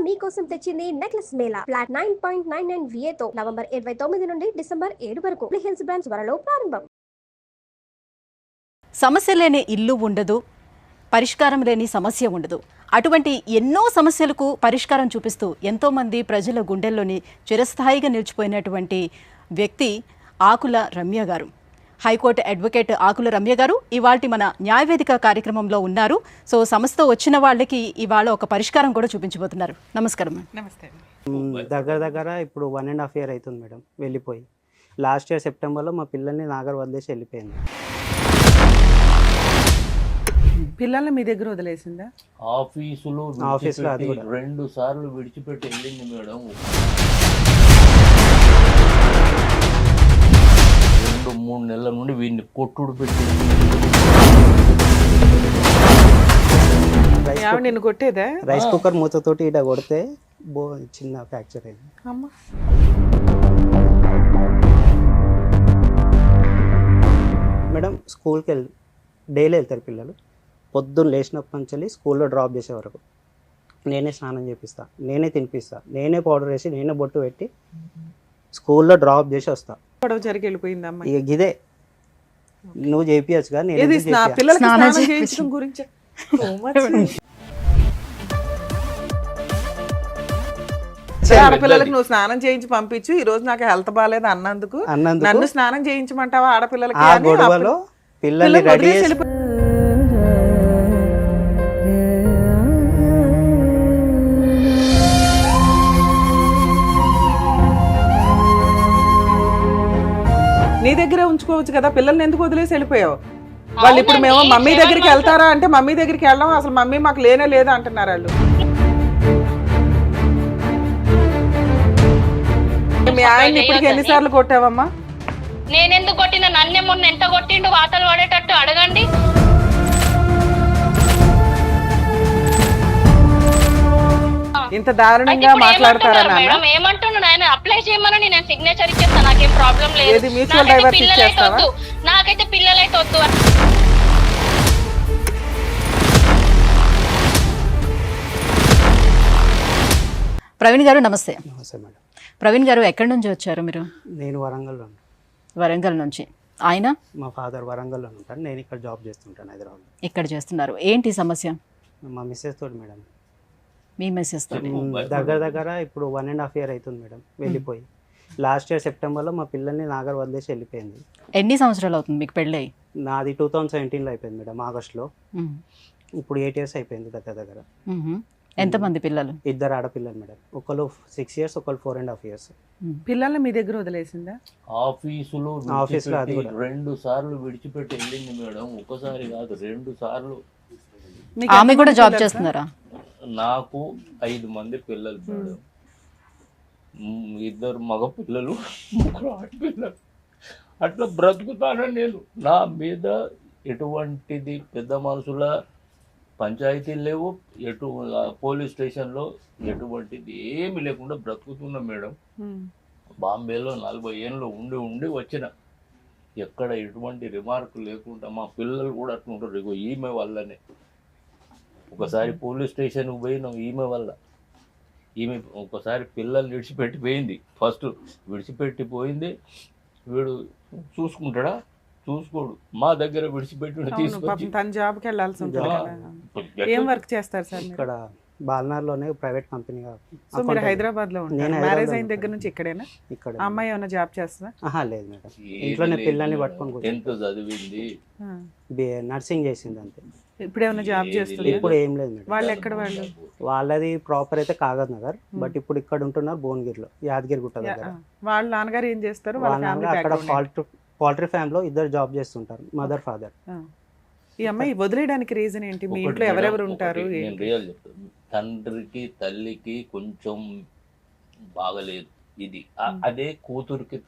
మీకోసం తెచ్చింది necklace Mela flat 9.99 VA తో నవంబర్ 29 నుండి డిసెంబర్ 7 వరకు హిల్స్ బ్రాంచ్ త్వరలో ప్రారంభం. సమస్య లేని ఇల్లు ఉండదు, పరిష్కారం లేని సమస్య ఉండదు. అటువంటి ఎన్నో సమస్యలకు పరిష్కారం చూపిస్తూ ఎంతోమంది ప్రజల గుండెల్లోని చిరస్థాయిగా నిలిచిపోయినటువంటి వ్యక్తి ఆకుల రమ్య గారు. హైకోర్టు అడ్వకేట్ ఆకుల రమ్య గారు ఇవాల్టి మన న్యాయవేదిక కార్యక్రమంలో ఉన్నారు. సో సమస్యతో వచ్చిన వాళ్ళకి ఇవాళ ఒక పరిష్కారం కూడా చూపించబోతున్నారు. నమస్కారం. నమస్తే. దగ్గర ఇప్పుడు 1.5 year అవుతుంది మేడం వెళ్ళిపోయి. లాస్ట్ ఇయర్ సెప్టెంబర్లో మా పిల్లల్ని నాగర్ వదిలేసి వెళ్ళిపోయింది. పిల్లల్ని మీ దగ్గర వదిలేసిందా? ఆఫీసులో 2 సార్లు విడిచిపెట్టి వెళ్ళింది మేడం. 2-3 నెలల నుండి వీడిని కొట్టుడు పెట్టి. నిన్ను కొట్టేదా? రైస్ కుక్కర్ మూతతోటి ఇట కొడితే చిన్న ఫ్రాక్చర్ అయింది. మేడం స్కూల్కి డైలీ వెళ్తారు పిల్లలు. పొద్దున్న లేచినప్పటి నుంచి స్కూల్లో డ్రాప్ చేసే వరకు నేనే స్నానం చేపిస్తా, నేనే తినిపిస్తా, నేనే పౌడర్ వేసి, నేనే బొట్టు పెట్టి స్కూల్లో డ్రాప్ చేసి వస్తా. గొడవ జరిగి వెళ్ళిపోయిందమ్మా. ఇక గిదే నువ్వు చేపియచ్చుగా, నేను గురించి ఆడపిల్లలకి నువ్వు స్నానం చేయించి పంపించు. ఈ రోజు నాకు హెల్త్ బాగాలేదు అన్నందుకు నన్ను స్నానం చేయించమంటావా? ఆడపిల్లలకి ఆ గొడవలో పిల్లల్ని రెడీ చేసి నీ దగ్గరే ఉంచుకోవచ్చు కదా. పిల్లల్ని ఎందుకు వదిలేసి వెళ్ళిపోయావు? వాళ్ళు ఇప్పుడు మేము మమ్మీ దగ్గరికి వెళ్తారా అంటే మమ్మీ దగ్గరికి వెళ్ళాం, అసలు మమ్మీ మాకు లేనే లేదా అంటున్నారు వాళ్ళు. మీ ఆయన ఇప్పటికి ఎన్నిసార్లు కొట్టావమ్మా? నేనెందుకు కొట్టిన? నన్నే మొన్న ఎంత కొట్టిండు వాతలు పడేటట్టు అడగండి. ఇంత దారుణంగా మాట్లాడతారా? మేడం ఏమంటున్నాడు ఆయన? అప్లై చేయమని నేను సిగ్నేచర్ ఇచ్చేస్తా, నాకేం ప్రాబ్లం లేదు. నాకైతే పిల్లలైతే వద్దు. ప్రవీణ్ గారు నమస్తే. నమస్తే మేడం. ప్రవీణ్ గారు ఎక్కడి నుంచి వచ్చారు మీరు? నేను వరంగల్లో. వరంగల్ నుంచి. ఆయన మా ఫాదర్ వరంగల్లో ఉంటారు, నేను ఇక్కడ జాబ్ చేస్తుంటాను హైదరాబాద్. ఇక్కడ చేస్తున్నారు. ఏంటి సమస్య? మా మిస్సెస్ తోటి మేడం. మీ మిస్సెస్ తోటి దగ్గర ఇప్పుడు 1.5 year అవుతుంది మేడం వెళ్ళిపోయి. లాస్ట్ ఇయర్ సెప్టెంబర్లో మా పిల్లల్ని నాగర్ వదిలేసి వెళ్ళిపోయింది. ఎన్ని సంవత్సరాలు అవుతుంది మీకు పెళ్ళై? నాది 2017లో అయిపోయింది మేడం, ఆగస్టులో. ఇప్పుడు 8 years అయిపోయింది దగ్గర. ఎంతమంది పిల్లలు? 2 ఆడపిల్లలు మేడం. ఒకళ్ళు 6 years, ఒకళ్ళు 4.5 years. పిల్లల్ని మీ దగ్గర వదిలేసిందా? ఆఫీసులో 2 సార్లు విడిచిపెట్టి వెళ్ళింది మేడం. ఒకసారి కాదు, 2 సార్లు. ఆమె కూడా జాబ్ చేస్తున్నారా? నాకు 5 మంది పిల్లలు మేడం. 2 మగ పిల్లలు, 3 ఆడపిల్లలు. అట్లా బ్రతుకుతానని నేను. నా మీద ఎటువంటిది పెద్ద మనుషుల పంచాయతీలు లేవు, పోలీస్ స్టేషన్లో ఎటువంటిది ఏమి లేకుండా బ్రతుకుతున్నా మేడం. బాంబేలో 40 ఏళ్ళు ఉండి వచ్చిన. ఎక్కడ ఎటువంటి రిమార్క్ లేకుండా మా పిల్లలు కూడా అట్లా ఉంటారు. ఇగో ఈమె వల్లనే ఒకసారి పోలీస్ స్టేషన్కి పోయినాం ఈమె వల్ల. ఈమె ఒకసారి పిల్లల్ని విడిచిపెట్టిపోయింది. ఫస్ట్ విడిచిపెట్టిపోయింది. వీడు చూసుకుంటాడా? చూసుకోడు. మా దగ్గర విడిచిపెట్టి తీసుకొచ్చి తన జాబ్కి వెళ్ళాల్సి ఉంటుంది. ఏం వర్క్ చేస్తారు సార్? ఇక్కడ బాల్నార్లోనే ప్రైవేట్ కంపెనీ. సో మీరు హైదరాబాద్ లో ఉంటారు. మ్యారేజ్ అయిన దగ్గర నుంచి ఇక్కడేనా? ఇక్కడ. అమ్మాయి ఏమైనా జాబ్ చేస్తుందా? లేదు మేడం, ఇంట్లోనే పిల్లల్ని పట్టుకొని. 10th చదివింది, నర్సింగ్ చేసింది అంతే. ఇప్పుడు ఏమైనా జాబ్ చేస్తుంది? ఇప్పుడు ఏం లేదు మేడం. వాళ్ళు ఎక్కడ? వాళ్ళది ప్రాపర్ అయితే కాగజ్ నగర్, బట్ ఇప్పుడు ఇక్కడ ఉంటున్నారు భువనగిరిలో, యాదగిరి గుట్ట దగ్గర. వాళ్ళ నాన్నగారు ఏం చేస్తారు? అక్కడ పౌల్ట్రీ ఫామ్ లో 2 జాబ్ చేస్తుంటారు, మదర్ ఫాదర్. ఈ అమ్మాయి వదిలేయడానికి రీజన్ ఏంటి? మీ ఇంట్లో ఎవరెవరు ఉంటారు? తండ్రికి తల్లికి కొంచెం బాగలేదు ఇది. అదే కూతురికి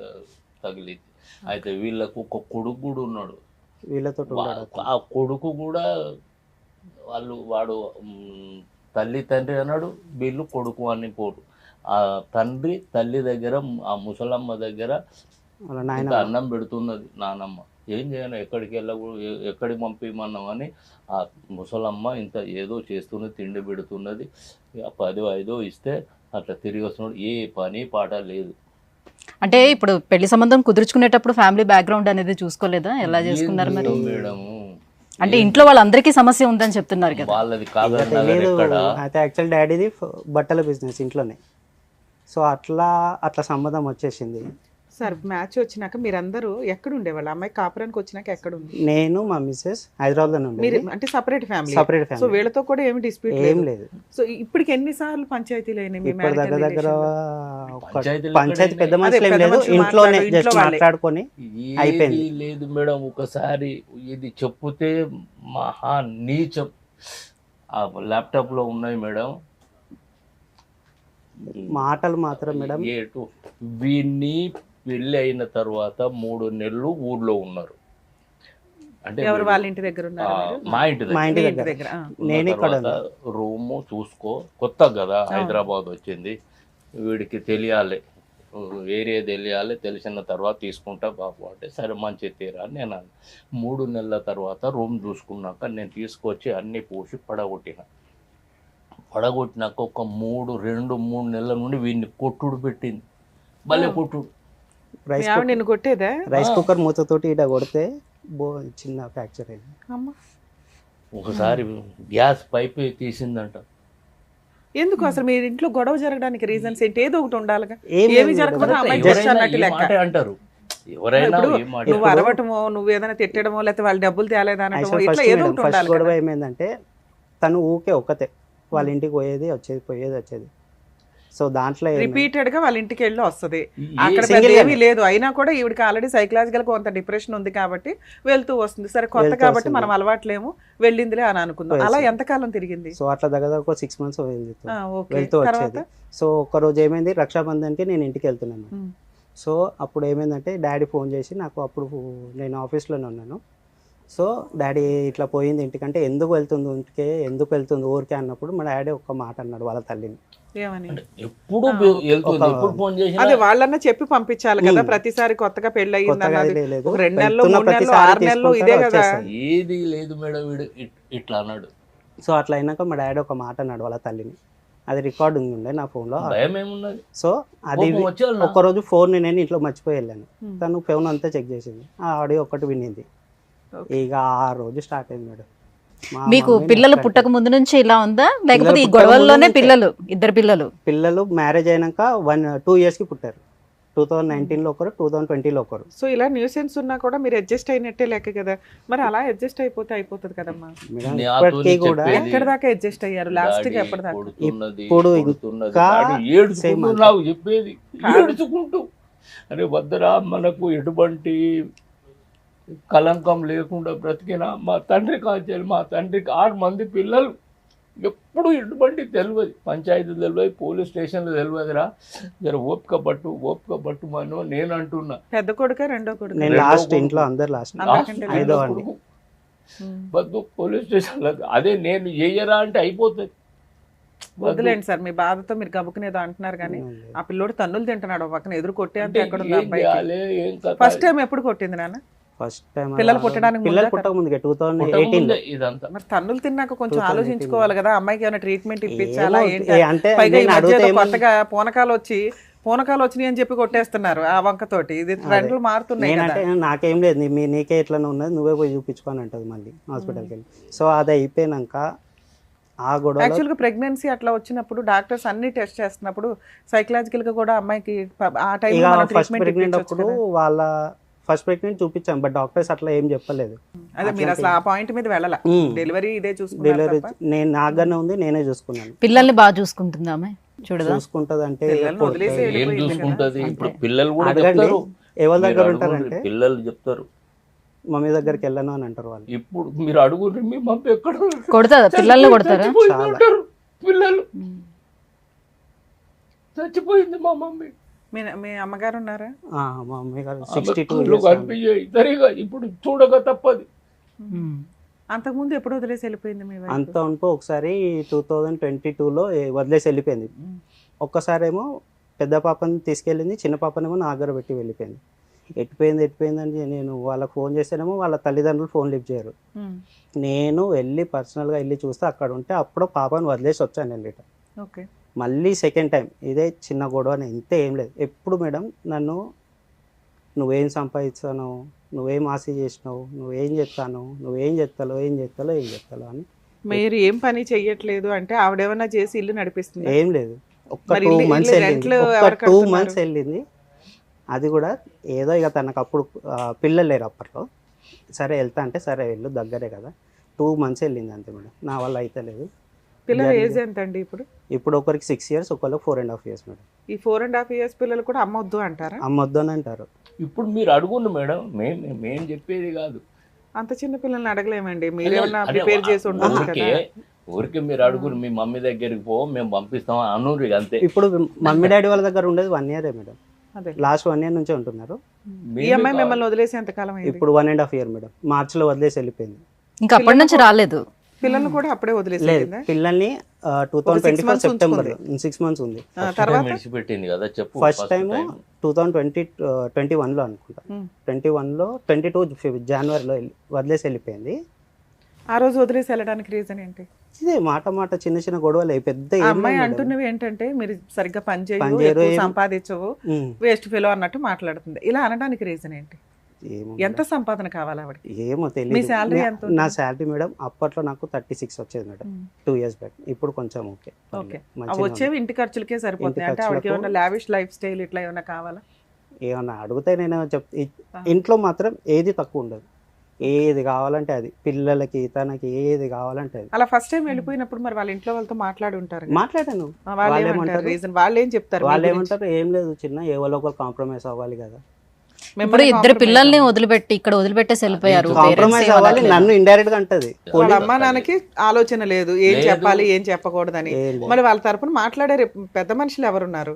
తగిలింది. అయితే వీళ్ళకు ఒక కొడుకు కూడా ఉన్నాడు. వీళ్ళతో ఆ కొడుకు కూడా వాడు తల్లి తండ్రి అన్నాడు, వీళ్ళు కొడుకు అని పోడు. ఆ తండ్రి తల్లి దగ్గర, ఆ ముసలమ్మ దగ్గర అన్నం పెడుతున్నది నానమ్మ. ఏం చేయను, ఎక్కడికి ఎక్కడికి పంపిమన్నాం అని ఆ ముసలమ్మ ఇంత ఏదో చేస్తున్నది, తిండి పెడుతున్నది, 10 5 ఇస్తే అట్లా తిరిగి వస్తున్నాడు. ఏ పని పాట లేదు. అంటే ఇప్పుడు పెళ్లి సంబంధం కుదుర్చుకునేటప్పుడు ఫ్యామిలీ బ్యాక్గ్రౌండ్ అనేది చూసుకోలేదా? ఎలా చేసుకున్నారు మరి? మేడం అంటే ఇంట్లో వాళ్ళందరికీ సమస్య ఉందని చెప్తున్నారు కదా. వాళ్ళది కాదర్ నగర్ తెలియదు. ఎక్కడ అయితే యాక్చువల్ డాడీది బట్టల బిజినెస్ ఇంట్లోనే. సో అట్లా సంబంధం వచ్చేసింది. సార్ మ్యాచ్ వచ్చినాక మీరందరూ ఎక్కడ ఉండేవాళ్ళు? అమ్మాయి కాపురానికి వచ్చినాక ఎక్కడ ఉంది? నేను మా మిస్సెస్ హైదరాబాద్లోనే మీరు ఉండేది. అంటే separate family. Separate so family, వీళ్ళతో కూడా ఏమి డిస్ప్యూట్ ఏం లేదు. సో ఇప్పటికి ఎన్నిసార్లు పంచాయతీలు అయినాయి మీ ఇప్పుడు దగ్గర దగ్గర పంచాయతీలు పంచాయతీ ఎక్కడ పెద్ద అదే మనుషులు ఏం పెద్ద లేదు, మనుషులు ఇంట్లోనే మాట్లాడు, జస్ట్ ఇంట్లో వాళ్ళే. మాట్లాడుకొని ఏది అయిపోయింది. లేదు మేడం. ఒకసారి ఇది చెప్తే మహా నీచం. ఆ ల్యాప్టాప్లో ఉన్నాయి మేడం. మాటలు మాత్రం మేడం. ఏటు వీన్ని పెళ్ళి అయిన తర్వాత 3 నెలలు ఊర్లో ఉన్నారు. అంటే ఎవరు వాళ్ళ ఇంటి దగ్గర ఉన్నారు? మా ఇంటి మా దగ్గర ఇంటి దగ్గర ఆ. నేను ఇక్కడ రూము చూసుకో, కొత్త కదా హైదరాబాద్ వచ్చింది, వీడికి తెలియాలి, ఏరియా తెలియాలి, తెలిసిన తర్వాత తీసుకుంటా బాబు అంటే సరే మంచి తీరా అని నేను 3 నెలల తర్వాత రూమ్ చూసుకున్నాక నేను తీసుకొచ్చి అన్నీ పోసి పడగొట్టినాక ఒక 2-3 నెలల నుండి వీడిని కొట్టుడు పెట్టింది. భలే కొట్టుడు. రైస్ మీ ఆవిడ నిన్ను కొట్టేదా? రైస్ కుక్కర్ మూతతోటి ఇట కొడితే చిన్న ఫ్రాక్చర్ అయింది. అమ్మ, ఒకసారి గ్యాస్ పైప్ తీసిందంట. ఎందుకు అసలు మీ ఇంట్లో గొడవ జరగడానికి రీజన్స్ ఏంటి? ఏదో ఒకటి ఉండాలిగా. ఏం ఏమి లేదు జరగకపోతే మేడం. అమ్మాయి జస్ట్ ఎవరైనా అన్నట్టు ఈ లెక్క. మాట అంటారు. ఎవరైనా ఇప్పుడు ఈ మాట నువ్వు అరవటమో, నువ్వు ఏదైనా తిట్టడమో, లేకపోతే వాళ్ళు డబ్బులు తేలేదా అనటమో, యాక్చువల్ ఇట్లా ఫస్ట్ ఏదో ఒకటి ఫస్ట్ ఉండాలి గొడవ కదా. ఏమైందంటే తను ఊకే ఒక్కతే వాళ్ళ ఇంటికి వచ్చేది. సో దాంట్లో రిపీటెడ్ గా వాళ్ళ ఇంటికి వెళ్ళి వస్తుంది. ఈ- అక్కడ single పెద్ద గానే. ఏమీ లేదు, అయినా కూడా ఈవిడికి ఆల్రెడీ సైకలాజికల్ కొంత డిప్రెషన్ ఉంది కాబట్టి వెళ్తూ వస్తుంది. సరే కొత్త వెళ్తూ కాబట్టి వస్తుంది. మనం అలవాట్లేము, వెళ్ళిందిలే అని అనుకుందాం. అలా వెళ్తుంది. ఎంతకాలం తిరిగింది? సో అట్లా దగ్గర 6 months ఓకే. వెళ్తూ తర్వాత వచ్చేది. సో ఒక రోజు ఏమైంది, రక్షాబంధన్కి నేను ఇంటికి వెళ్తున్నాను. ఉమ్. సో అప్పుడు ఏమైందంటే డాడీ ఫోన్ చేసి నాకు, అప్పుడు నేను ఆఫీస్లోనే ఉన్నాను. సో డాడీ ఇట్లా పోయింది ఇంటికంటే, ఎందుకు వెళ్తుంది ఊరికే అన్నప్పుడు మా డాడీ ఒక్క మాట అన్నాడు వాళ్ళ తల్లిని. ఏమని? ఎప్పుడు వెళ్తుంది, ఎప్పుడు ఫోన్ చేసినా అదే వాళ్ళన్నా చెప్పి పంపించాలి కదా. ఉమ్. ప్రతిసారి కొత్తగా పెళ్ళి అయ్యింది కొత్తగా అన్నది లేదు, ఒక 2 నెలలు, వెళ్తున్న 3 నెలలు, ప్రతిసారి 6 నెలలు ఇదే తీసుకుంటారు, కదా. వచ్చేస్తారు. ఏది లేదు మేడం, వీడు ఇట్లా అన్నాడు. సో అట్లా అయినాక మా డాడీ ఒక మాట అన్నాడు వాళ్ళ తల్లిని. అది రికార్డింగ్ ఉండే నా ఫోన్లో. భయం ఏమున్నది? సో అది కోపం వచ్చేయాలి. ఒక్కరోజు ఫోన్ నేను ఇంట్లో మర్చిపోయి వెళ్ళాను. ఉమ్. తను ఫోన్ అంతా చెక్ చేసింది, ఆ ఆడియో ఒక్కటి వినింది. ఓకే. ఇక ఆ రోజు స్టార్ట్ అయింది మేడం. మా మీకు మమ్మీ పిల్లలు నాకు పుట్టక ముందు నుంచి ఇలా ఉందా, లేకపోతే ఈ పుట్టక గొడవల్లోనే ముందు పిల్లలు, ఇద్దరు పిల్లలు? పిల్లలు మ్యారేజ్ అయినాక 2 yearsకి పుట్టారు. 2019లో ఒకరు, 2020లో ఒకరు. సో ఇలా న్యూసెన్స్ ఉన్నా కూడా మీరు అడ్జస్ట్ అయినట్టే లెక్క కదా. మరి అలా అడ్జస్ట్ అయిపోతుంది కదమ్మా. మేడం నాతోని ఇప్పటికీ కూడా చెప్పేది. ఎక్కడి దాకా అడ్జస్ట్ అయ్యారు? లాస్ట్ గా డాడీ ఎప్పటిదాకా? కొడుతున్నది, ఇప్పుడు కొడుతున్నది. ఇంకా డాడీ ఏడుచుకుంటూ same నాకు చెప్పేది, ఏడుచుకుంటూ అరే వద్దరా, మనకు ఎటువంటి కలంకం లేకుండా బ్రతికిన మా తండ్రి కాల్చాలి. మా తండ్రికి 6 మంది పిల్లలు, ఎప్పుడు ఎటువంటి తెలియదు, పంచాయతీ తెలియదు, పోలీస్ స్టేషన్లో తెలియదురా, జర ఓపిక పట్టు మనం నేను అంటున్నా. పెద్ద కొడుక రెండో కొడుకు? నేను రెండో లాస్ట్, కొడుకు. ఇంట్లో అందరు లాస్ట్. అందరికంటే ఐదో రెండో అండి. కొడుకు. వద్దు పోలీస్ స్టేషన్లో, అదే నేను చెయ్యరా అంటే అయిపోతుంది. వదిలేండి సార్, మీ బాధతో మీరు గబుకునేదో అంటున్నారు కానీ ఆ పిల్లోడు తన్నులు తింటున్నాడు ఒక పక్కన, ఎదురు కొట్టే అంత ఎక్కడ ఉంది అబ్బాయికి? ఫస్ట్ టైం ఎప్పుడు కొట్టింది నాన్న? ఫస్ట్ టైం పిల్లలు పుట్టడానికి పిల్లలు ముందా? పుట్టక ముందుకే 2018లో. ఇదంతా మరి తన్నులు తిన్నాక కొంచెం 2018 ఆలోచించుకోవాలి కదా, అమ్మాయికి ఏమైనా ట్రీట్మెంట్ ఇప్పించాలా ఏమో, ఏంటి? అంటే పైగా ఈ నేను మధ్య అడిగితే ఏదో ఏమో- కొత్తగా పూనకాలు వచ్చినాయి అని చెప్పి కొట్టేస్తున్నారు ఆ వంకతోటి. ఇది ట్రెండ్లు మారుతున్నాయి కదా. నేనంటే నాకేం లేదు, నీకే ఎట్లా ఉన్నది, నువ్వే పోయి చూపించుకొని అంటది మళ్ళీ హాస్పిటల్కి వెళ్ళి. సో అది అయిపోయినాక ఆ గొడవ యాక్చువల్గా ప్రెగ్నెన్సీ అట్లా వచ్చినప్పుడు డాక్టర్స్ అన్ని టెస్ట్ చేస్తున్నప్పుడు సైకలాజికల్ గా కూడా అమ్మాయికి ఆ ఇక టైంలో మనం ఫస్ట్ ట్రీట్మెంట్ ప్రెగ్నెంట్ ఇప్పించవచ్చు అప్పుడు కదా. వాళ్ళ ఫస్ట్ ప్రెగ్నెంట్ చూపించాం, బట్ డాక్టర్స్ అట్లా ఏం చెప్పలేదు. అదే మీరు అసలు ఆ పాయింట్ మీద వెళ్ళాల, డెలివరీ ఇదే చూసుకున్నారు డెలివరీ తప్ప. నేను నాగానే ఉంది, నేనే చూసుకున్నాను. పిల్లల్ని బాగా చూసుకుంటుందా ఆమె? చూడదా? చూసుకుంటది అంటే పిల్లల్ని వదిలేసి ఏం వెళ్ళిపోయింది కదా. చూసుకుంటది? ఇప్పుడు పిల్లలు కూడా అడగండి, చెప్తారు, ఎవరి మీరు దగ్గర అడుగుర్రి, ఉంటారంటే పిల్లలు చెప్తారు. మమ్మీ దగ్గరికి వెళ్ళను అని అంటారు వాళ్ళు. ఇప్పుడు మీరు అడుగుర్రి, మీ మమ్మీ ఎక్కడ కొడతారా? పిల్లల్ని కొడతారా? చచ్చిపోయింది చాలా. అంటారు పిల్లలు. చచ్చిపోయింది మా మమ్మీ. మీ అమ్మగారు ఉన్నారా? మా మమ్మీ గారు ఆమె 62 కళ్ళు years కనిపించాయి సరిగా, ఇప్పుడు చూడక తప్పది. అంతకుముందు ఎప్పుడు వదిలేసి వెళ్ళిపోయింది మీ wife? అంత ఉంటూ ఒకసారి 2022లో వదిలేసి వెళ్ళిపోయింది. ఒక్కసారేమో పెద్ద పాపని తీసుకెళ్ళింది, చిన్న పాపనేమో నా దగ్గర పెట్టి వెళ్ళిపోయింది. ఎట్టిపోయిందని నేను వాళ్ళకి ఫోన్ చేస్తేనేమో వాళ్ళ తల్లిదండ్రులు ఫోన్ లిఫ్ట్ చేయరు. నేను వెళ్ళి పర్సనల్గా వెళ్ళి చూస్తే అక్కడ ఉంటే అప్పుడు పాపను వదిలేసి వచ్చాను నేను రిటర్న్. ఓకే. మళ్ళీ సెకండ్ టైం ఇదే చిన్న గొడవ, ఇంతే ఏం లేదు. ఎప్పుడు మేడం నన్ను నువ్వేం సంపాదించాను, నువ్వేం ఆశ చేసినావు, నువ్వేం చెప్తాను, నువ్వేం చెప్తాలో అని. మీరు ఏం పని చెయ్యట్లేదు అంటే ఆవిడేమన్నా చేసి ఇల్లు నడిపిస్తుంది? ఏం లేదు. ఒక్క మరి 2 ఇల్లు- months ఇల్లు వెళ్ళింది, రెంట్లు ఒక్క ఎవరు 2 కడుతున్నారు? months వెళ్ళింది. అది కూడా ఏదో ఇక తనకు అప్పుడు పిల్లలు లేరు అప్పట్లో. సరే వెళ్తా అంటే సరే వెళ్ళు, దగ్గరే కదా. 2 months వెళ్ళింది అంతే మేడం. నా వల్ల అయితే లేదు. పిల్లల ఏజ్ ఎంత అండి ఇప్పుడు? ఇప్పుడు ఒకరికి 6 years, ఒకరికి 4.5 years మేడం. ఈ 4.5 years పిల్లలు కూడా అమ్మొద్దు అంటారా? అమ్మొద్దు అని అంటారు. ఇప్పుడు మీరు అడుగుండు మేడం, మేము చెప్పేది కాదు. అంత చిన్న పిల్లల్ని అడగలేమండి, మీరేమన్నా అదే ప్రిపేర్ చేసి ఉండదు ఊరికే కదా. ఊరికే మీరు అడుగురు, మీ మమ్మీ దగ్గరికి పో, మేము పంపిస్తాం అనూరు అంతే. ఇప్పుడు మమ్మీ డాడీ వాళ్ళ దగ్గర ఉండేది 1 year మేడం. అదే లాస్ట్ 1 year నుంచే ఉంటున్నారు. ఈ అమ్మాయి మిమ్మల్ని వదిలేసి ఎంతకాలం అయింది? ఇప్పుడు 1.5 year మేడం. మార్చిలో వదిలేసి వెళ్ళిపోయింది. ఇంకా అప్పటి నుంచి రాలేదు. పిల్లల్ని కూడా అప్పుడే వదిలేసి లేదు, వెళ్ళిందా? పిల్లల్ని 2024 సెప్టెంబర్ 6 months ఉంది. తర్వాత విడిచిపెట్టింది కదా చెప్పు. ఫస్ట్ టైం 2021లో అనుకుంటా. 21లో 22 జనవరిలో వదిలేసి వెళ్ళిపోయింది. ఆ రోజు వదిలేసి వెళ్ళడానికి రీజన్ ఏంటి? ఇదే మాట చిన్న చిన్న గొడవలు, పెద్ద ఆ ఏం అమ్మాయి లేదు మేడం. అంటున్నవి ఏంటంటే మీరు సరిగ్గా పని పని చేయవు, చేయరు, ఎక్కువ సంపాదించవు, ఉమ్, వేస్ట్ ఫెలో అన్నట్టు మాట్లాడుతుంది. ఇలా అనడానికి రీజన్ ఏంటి? ఏమో ఎంత సంపాదన కావాలి ఆవిడకి? ఏమో మీ తెలియదు. salary ఎంత ఉంటుంది? నా శాలరీ మేడం అప్పట్లో నాకు 36 వచ్చేది మేడం, 2 years బ్యాక్. ఇప్పుడు కొంచెం ఓకే. ఓకే. అవి వచ్చేవి ఇంటి ఖర్చులకే సరిపోతుంది. అంటే ఆవిడకి ఏమన్నా లావిష్ లైఫ్ స్టైల్ ఇట్లా ఏమన్నా కావాలా? ఏమన్నా అడిగితే నేను ఇంట్లో మాత్రం ఏది తక్కువ ఉండదు. ఏది కావాలంటే అది, పిల్లలకి తనకి ఏది కావాలంటే అది. అలా ఫస్ట్ టైం వెళ్ళిపోయినప్పుడు మరి వాళ్ళ ఇంట్లో వాళ్ళతో మాట్లాడి ఉంటారు కదా? మాట్లాడాను. వాళ్ళు వాళ్ళు ఏమంటారు ఏమంటారు? రీజన్? వాళ్ళు ఏం చెప్తారు? వాళ్ళు ఏమంటారు, ఏం లేదు చిన్న ఎవరో ఒకరు కాంప్రమైజ్ అవ్వాలి కదా. ఇప్పుడు ఇద్దరు పిల్లల్ని వదిలిపెట్టి ఇక్కడ వదిలిపెట్టేసి వెళ్ళిపోయారు. కాంప్రమైజ్ అవ్వాలి, నన్ను ఇండైరెక్ట్ గా అంటది. వాళ్ళ అమ్మా నాన్నకి ఆలోచన లేదు ఏం చెప్పాలి ఏం చెప్పకూడదని. మరి వాళ్ళ తరపున మాట్లాడే పెద్ద మనుషులు ఎవరున్నారు?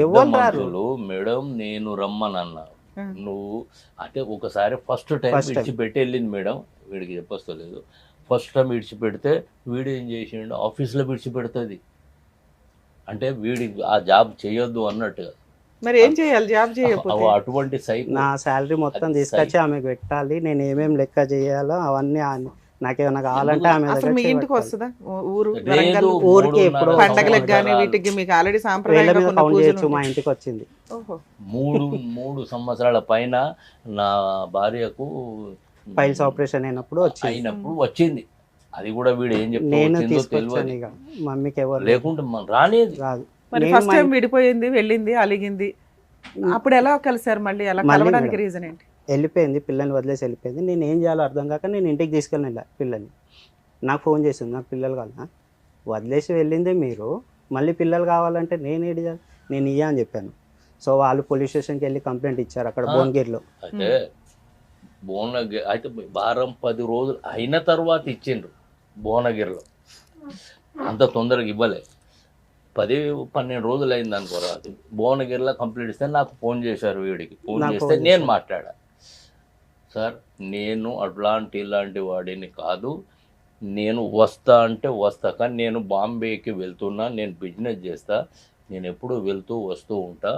ఎవరు రారు మేడం. నేను రమ్మనన్నా, నువ్వు అంటే ఒకసారి ఫస్ట్ టైం First time. విడిచిపెట్టి వెళ్ళింది మేడం. వీడికి చెప్పలేదు. ఫస్ట్ టైం విడిచిపెడితే వీడు ఏం చేసిండు, ఆఫీస్లో విడిచిపెడుతుంది. అంటే వీడికి ఆ జాబ్ చేయొద్దు అన్నట్టుగా. మరి ఏం చేయాలి జాబ్ చేయకపోతే? అటువంటి సైకో. నా శాలరీ మొత్తం తీసుకొచ్చి ఆమెకు పెట్టాలి, నేను ఏమేమి లెక్క చేయాలో అవన్నీ నాకేమైనా కావాలంటే ఆమె అసలు మీ దగ్గర ఇంటికి వస్తుందా ఊరు లేదు, వరంగల్? ఊరికి ఎప్పుడో పండగలకు కానీ వీటికి మీకు ఆల్రెడీ వేళ్ళ సాంప్రదాయంగా మీద కొన్ని కౌంట్ పూజలు చేయొచ్చు. మా ఉంటాయి. ఇంటికి వచ్చింది. ఓహో. మూడు సంవత్సరాల పైన నా భార్యకు ఫైల్స్ ఆపరేషన్ అయినప్పుడు వచ్చింది. అది కూడా వీడు ఏం చెప్తా నేను వచ్చిందో తీసుకొచ్చాను. తెలియదు. ఇక మమ్మీకి ఎవరు లేకుంటే రానేది రాదు. మరి నేను ఫస్ట్ మా టైం విడిపోయింది, వెళ్ళింది, అలిగింది. అప్పుడు ఎలా కలిసారు మళ్ళీ? అలా మళ్ళీ కలవడానికి మేడం. రీజన్ ఏంటి? వెళ్ళిపోయింది, పిల్లల్ని వదిలేసి వెళ్ళిపోయింది. నేను ఏం చేయాలో అర్థం కాక నేను ఇంటికి తీసుకెళ్ళిన పిల్లల్ని. నాకు ఫోన్ చేసింది, నాకు పిల్లలు కావాలా, వదిలేసి వెళ్ళిందే మీరు, మళ్ళీ పిల్లలు కావాలంటే నేను ఏడు చేయాలి, నేను ఇయ్యా అని చెప్పాను. సో వాళ్ళు పోలీస్ స్టేషన్కి వెళ్ళి కంప్లైంట్ ఇచ్చారు అక్కడ భువనగిరిలో. అయితే భువనగిరి అయితే వారం 10 రోజులు అయిన తర్వాత ఇచ్చిండ్రు భువనగిరిలో. అంత తొందరగా ఇవ్వలే. 10-12 రోజులు అయింది అనుకోరా. భువనగిరిలో కంప్లీట్ ఇస్తే నాకు ఫోన్ చేశారు. వీడికి ఫోన్ నాకు చేస్తే ఫోన్ నేను చేశారు. మాట్లాడా, సార్ నేను ఇలాంటి వాడిని కాదు, నేను వస్తా అంటే వస్తా, కానీ నేను బాంబేకి వెళ్తున్నా, నేను బిజినెస్ చేస్తా, నేను ఎప్పుడు వెళ్తూ వస్తూ ఉంటా,